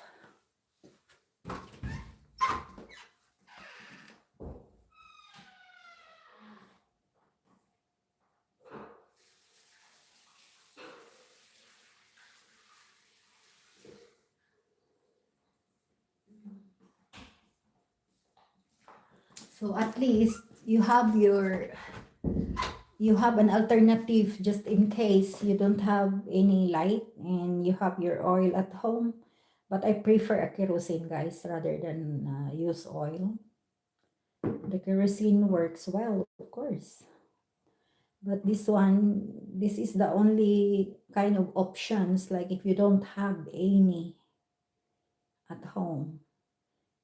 So at least you have an alternative just in case you don't have any light and you have your oil at home. But I prefer a kerosene, guys, rather than use oil. The kerosene works well, of course. But this is the only kind of options, like if you don't have any at home.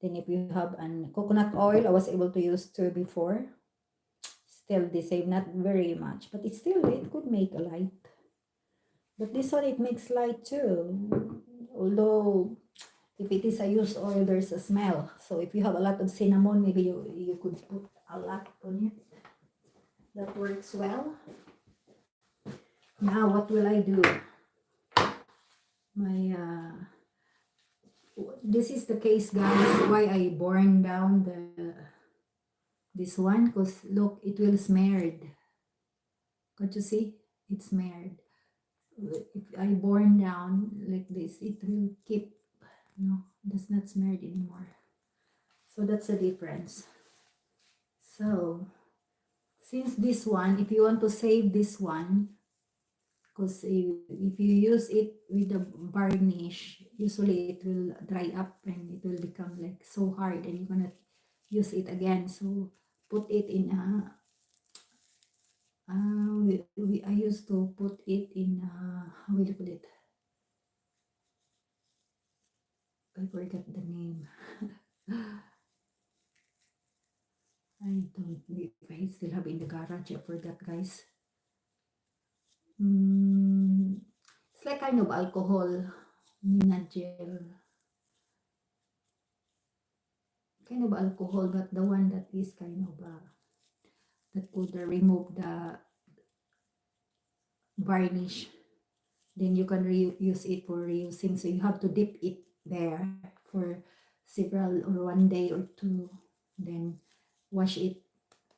Then if you have an coconut oil, I was able to use 2 before. Still the same, not very much, but it could make a light. But this one, it makes light too. Although, if it is a used oil, there's a smell. So if you have a lot of cinnamon, maybe you could put a lot on it. That works well. Now, what will I do? This is the case, guys, why I burn down this one, because look, it will smeared. Can't you see? It's smeared. If I burn down like this, it will keep, no, that's not smeared anymore. So that's the difference. So since this one, if you want to save this one, because if you use it with the varnish, usually it will dry up and it will become like so hard and you're gonna use it again. So put it in a I used to put it in how will you put it? I forgot the name. I don't know if I still have in the garage. I forgot, guys. It's like kind of alcohol, gel. Kind of alcohol, but the one that is kind of that could remove the varnish. Then you can use it for reusing. So you have to dip it there for several or 1 day or 2. Then wash it.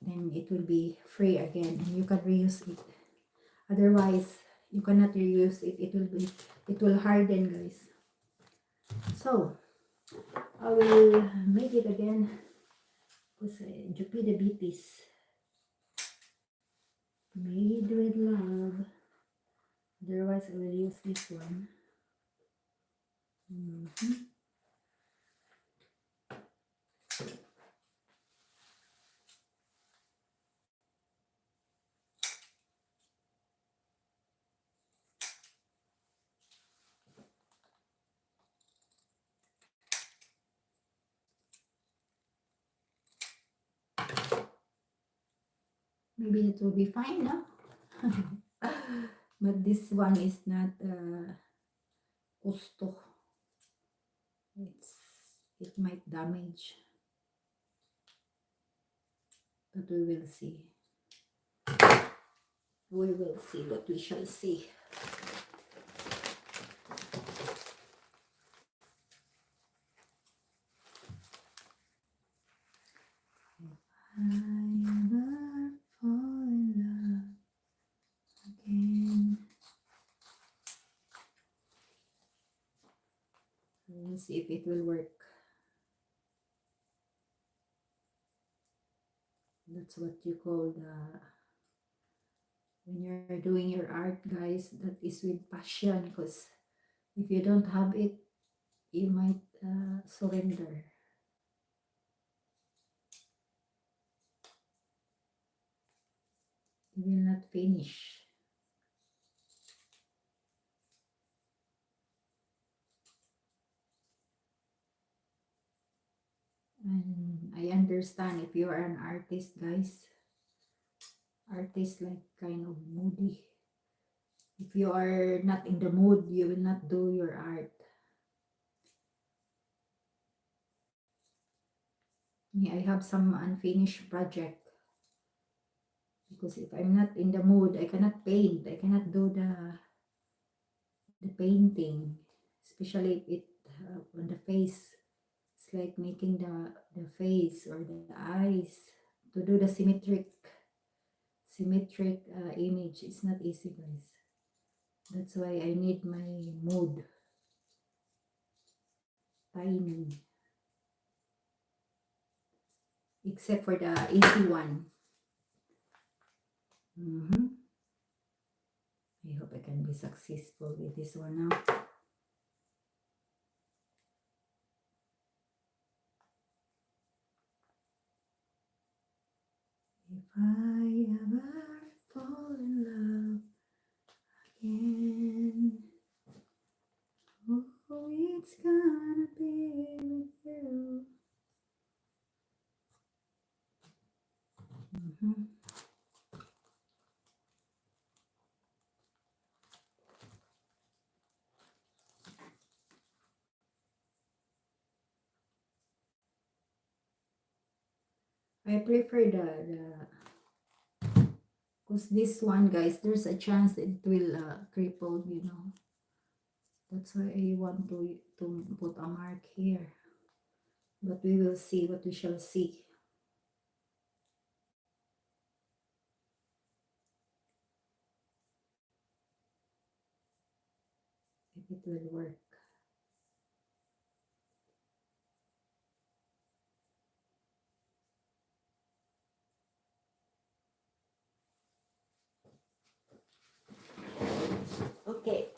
Then it will be free again, and you can reuse it. Otherwise, you cannot reuse it. It will harden, guys. So I will make it again because diabetes made with love. Otherwise, I will use this one. Maybe it will be fine, no? But this one is not gusto. It might damage. But we will see. We will see what we shall see. I never fall in love again. We'll see if it will work. That's what you call when you're doing your art, guys, that is with passion, because if you don't have it, you might surrender. You will not finish. And I understand if you are an artist, guys. Artist like kind of moody. If you are not in the mood, you will not do your art. Me, I have some unfinished project. Because if I'm not in the mood, I cannot paint. I cannot do the painting. Especially if it on the face. It's like making the face or the eyes. To do the symmetric image. It's not easy, guys. That's why I need my mood. Tiny. Except for the easy one. I hope I can be successful with this one now. If I ever fall in love again, oh, it's gonna be with you. I prefer because this one, guys, there's a chance that it will cripple, you know. That's why I want to put a mark here. But we will see what we shall see. If it will work. Okay.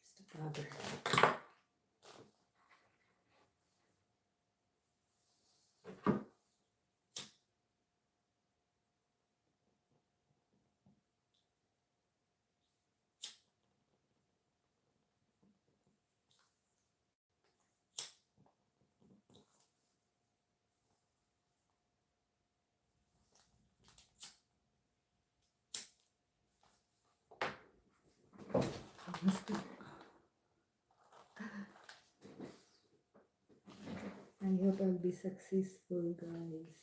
Just the cover. I hope I'll be successful, guys.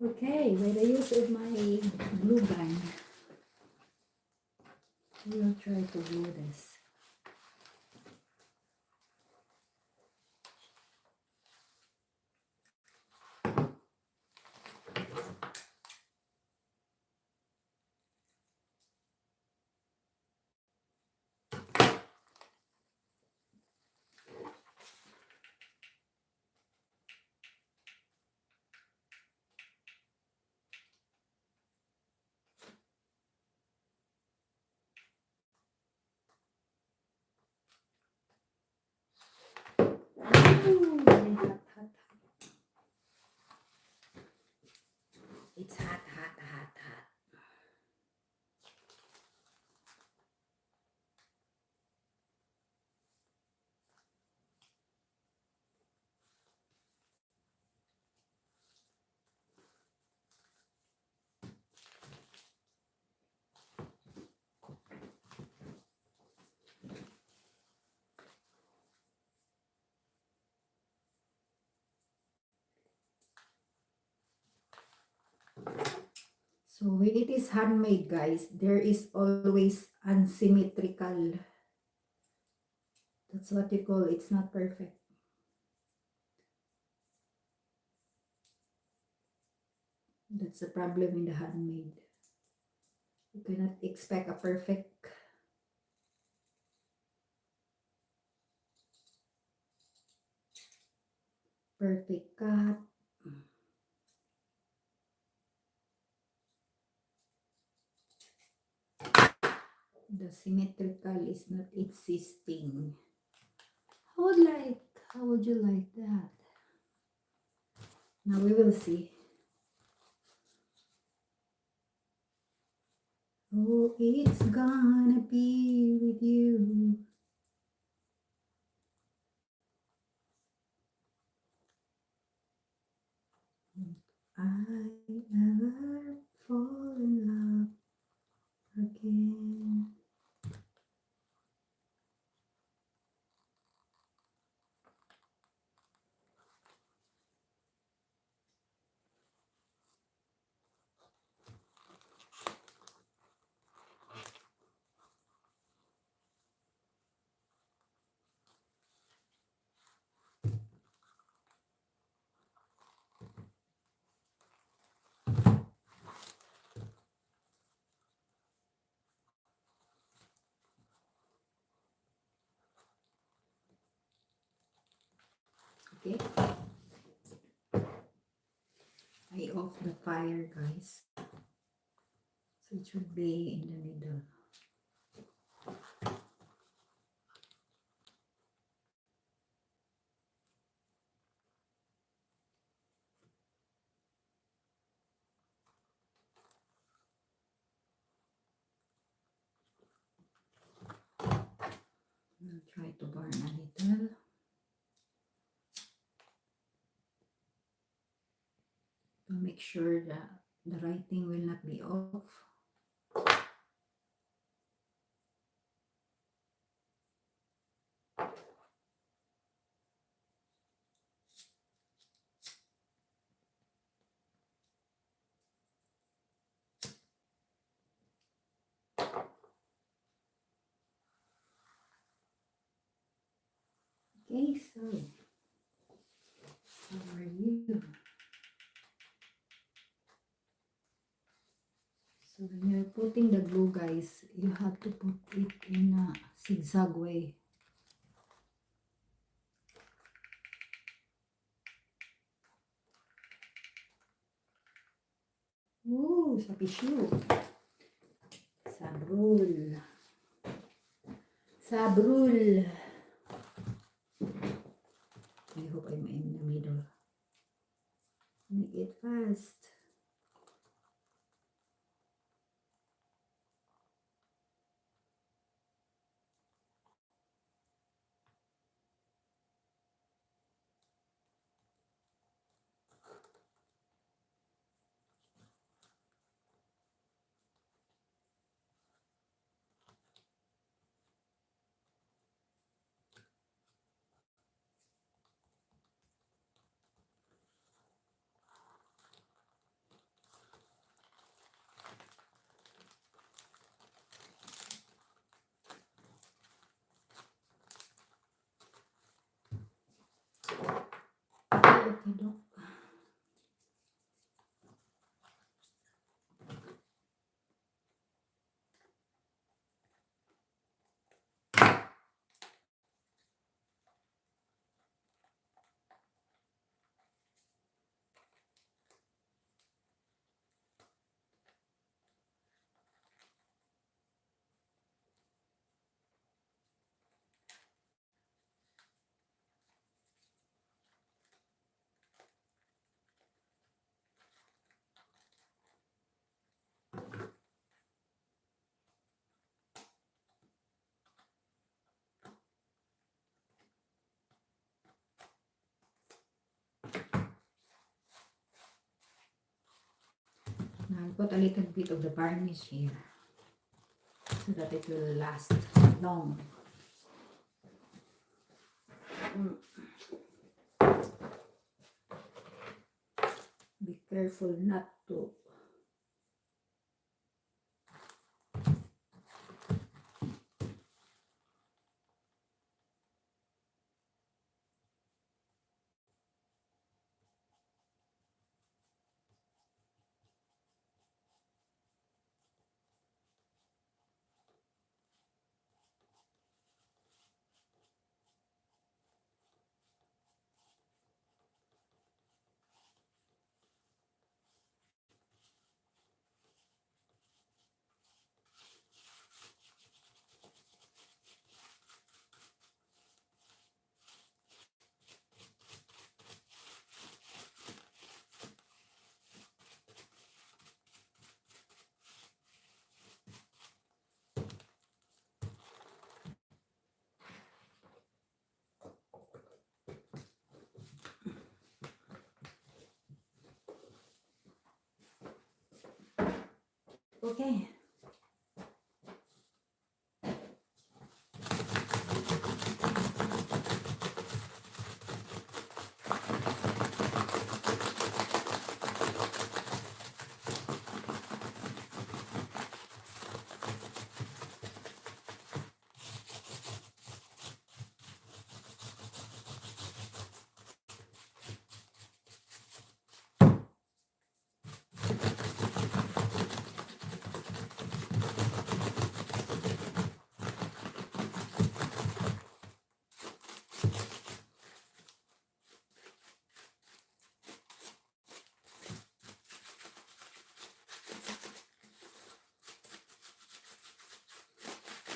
Okay, by the use of my glue gun, we'll try to glue this. So when it is handmade, guys, there is always unsymmetrical. That's what you call it's not perfect. That's the problem in the handmade. You cannot expect a perfect cut. The symmetrical is not existing. How would you like that? Now we will see. Oh, it's gonna be with you. I never fall in love again. Okay. I off the fire, guys. So it should be in the middle. I'll try to burn a little. To make sure that the writing will not be off. Okay, so how are you? So when you're putting the glue, guys, you have to put it in a zigzag way. Ooh, sa tissue. Sabrul. Sabrul. I hope I'm in the middle. Make it fast. Okay, dok. Now I'll put a little bit of the varnish here so that it will last long. Be careful not to Okay.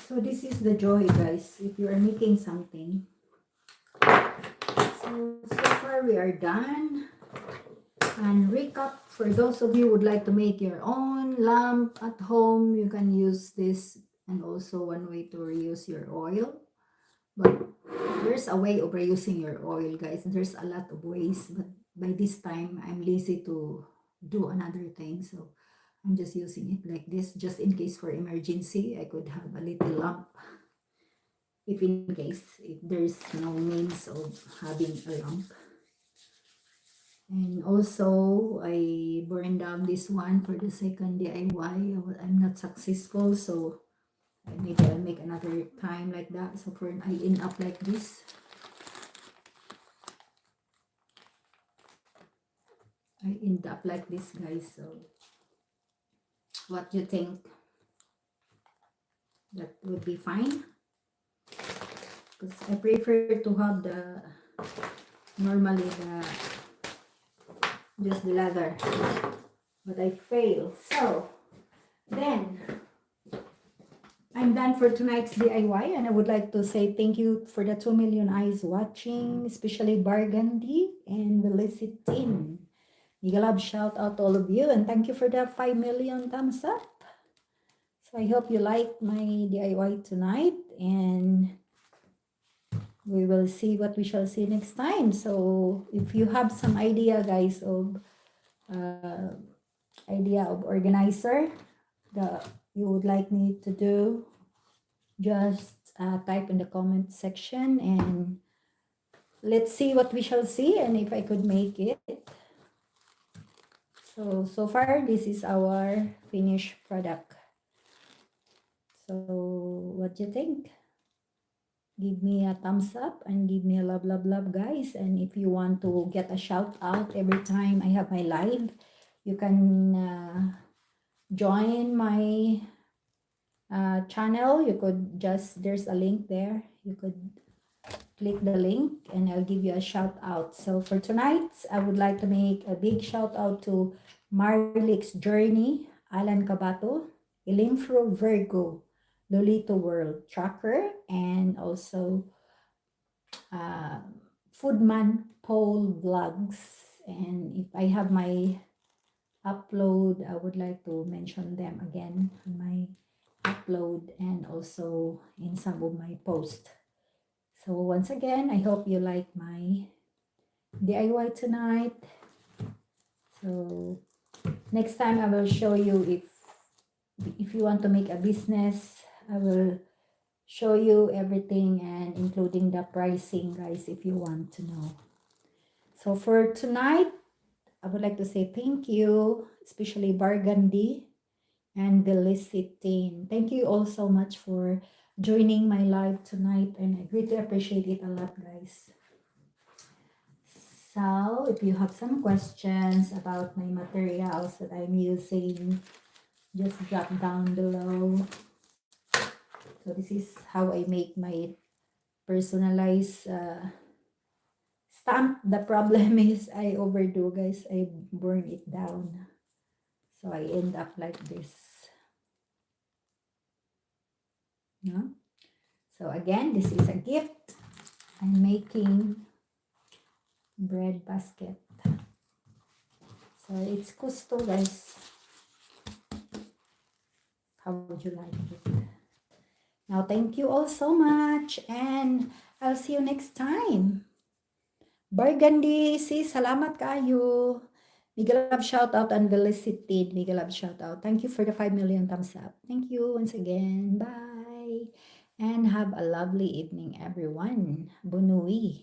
So this is the joy, guys, if you are making something. So far we are done. And recap, for those of you who would like to make your own lamp at home, you can use this, and also one way to reuse your oil. But there's a way of reusing your oil, guys. There's a lot of ways, but by this time I'm lazy to do another thing, so I'm just using it like this, just in case for emergency I could have a little lamp, if in case if there's no means of having a lamp. And also I burned down this one for the second DIY. I'm not successful, so maybe I'll make another time like that. So for I end up like this. I end up like this, guys. So what do you think? That would be fine, because I prefer to have the normally the just the leather, but I fail. So then I'm done for tonight's DIY, and I would like to say thank you for the 2 million eyes watching, especially Burgundy and Velicitin. Big love shout out to all of you, and thank you for the 5 million thumbs up. So I hope you like my DIY tonight, and we will see what we shall see next time. So if you have some idea, guys, of organizer that you would like me to do, just type in the comment section, and let's see what we shall see and if I could make it. So far this is our finished product. So what do you think? Give me a thumbs up and give me a love, guys. And if you want to get a shout out every time I have my live, you can join my channel. You could just, there's a link there. You could click the link and I'll give you a shout out. So for tonight, I would like to make a big shout out to Marlix Journey, Alan Cabato, Elimfro Virgo, Lolito World Tracker, and also Foodman Pole Vlogs. And if I have my upload, I would like to mention them again on my upload and also in some of my posts. So once again, I hope you like my DIY tonight. So next time I will show you, if you want to make a business, I will show you everything and including the pricing, guys, if you want to know. So for tonight, I would like to say thank you, especially Burgundy and Velicitin. Thank you all so much for joining my live tonight, and I greatly appreciate it a lot, guys. So if you have some questions about my materials that I'm using, just drop down below. So this is how I make my personalized stamp. The problem is I overdo, guys. I burn it down, so I end up like this. No? So again, this is a gift. I'm making bread basket. So it's gusto, guys. How would you like it? Now, thank you all so much, and I'll see you next time. Burgundy, sis, salamat kayo. Miguel Love shout out and Felicity. Miguel Love shout out. Thank you for the 5 million thumbs up. Thank you once again. Bye. And have a lovely evening, everyone. Bunui.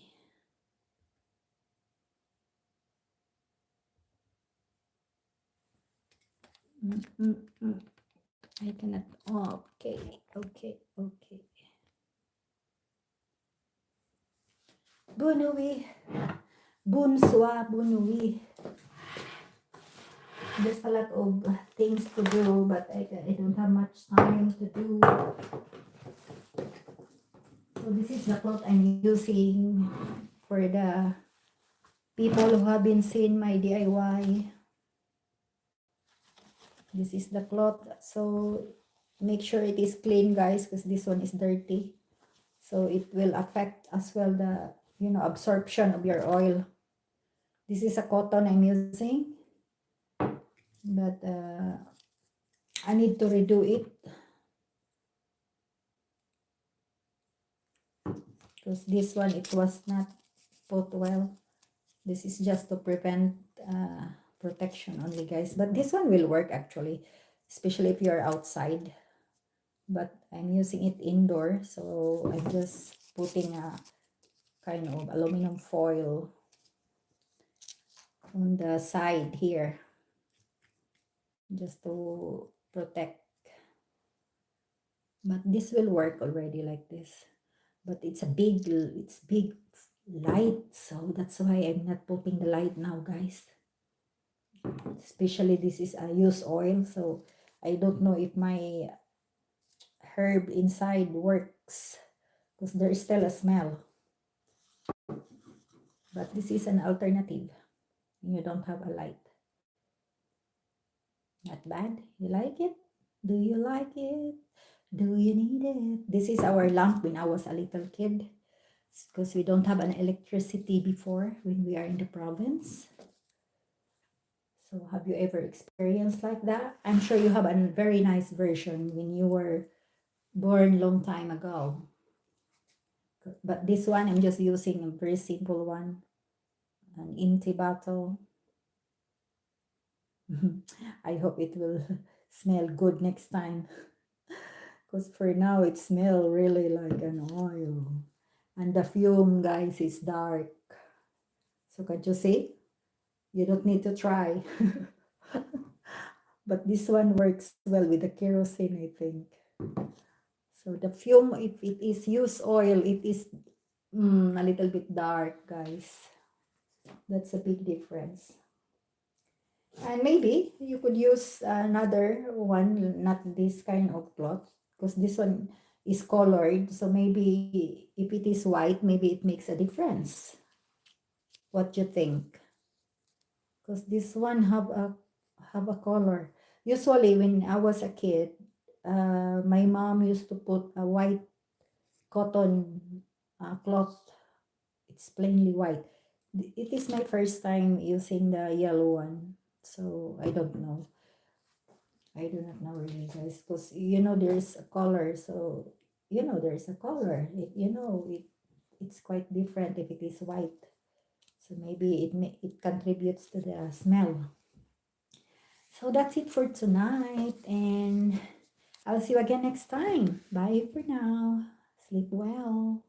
I cannot. Oh, okay. Okay. Okay. Bunui. Bunswa. Bunui. There's a lot of things to do, but I don't have much time to do. So this is the cloth I'm using for the people who have been seeing my DIY. This is the cloth. So make sure it is clean, guys, because this one is dirty. So it will affect as well the, absorption of your oil. This is a cotton I'm using, but I need to redo it because this one, it was not put well. This is just to prevent protection only, guys, but this one will work actually, especially if you're outside. But I'm using it indoor, so I'm just putting a kind of aluminum foil on the side here just to protect. But this will work already like this, but it's big light, so that's why I'm not putting the light now, guys. Especially this is a used oil, so I don't know if my herb inside works because there is still a smell. But this is an alternative when you don't have a light. Not bad. You like it? Do you like it? Do you need it? This is our lamp when I was a little kid, because we don't have an electricity before when we are in the province. So have you ever experienced like that? I'm sure you have a very nice version when you were born long time ago. But this one, I'm just using a very simple one, an empty bottle. I hope it will smell good next time. Because for now, it smells really like an oil. And the fume, guys, is dark. So can you see? You don't need to try. But this one works well with the kerosene, I think. So the fume, if it is used oil, it is a little bit dark, guys. That's a big difference. And maybe you could use another one, not this kind of cloth, because this one is colored. So maybe if it is white, maybe it makes a difference. What do you think? Because this one have a color. Usually when I was a kid, my mom used to put a white cotton cloth. It's plainly white. It is my first time using the yellow one, so I don't know. I do not know really, guys, because there's a color, so there's a color. It's quite different if it is white. So maybe it contributes to the smell. So that's it for tonight, and I'll see you again next time. Bye for now. Sleep well.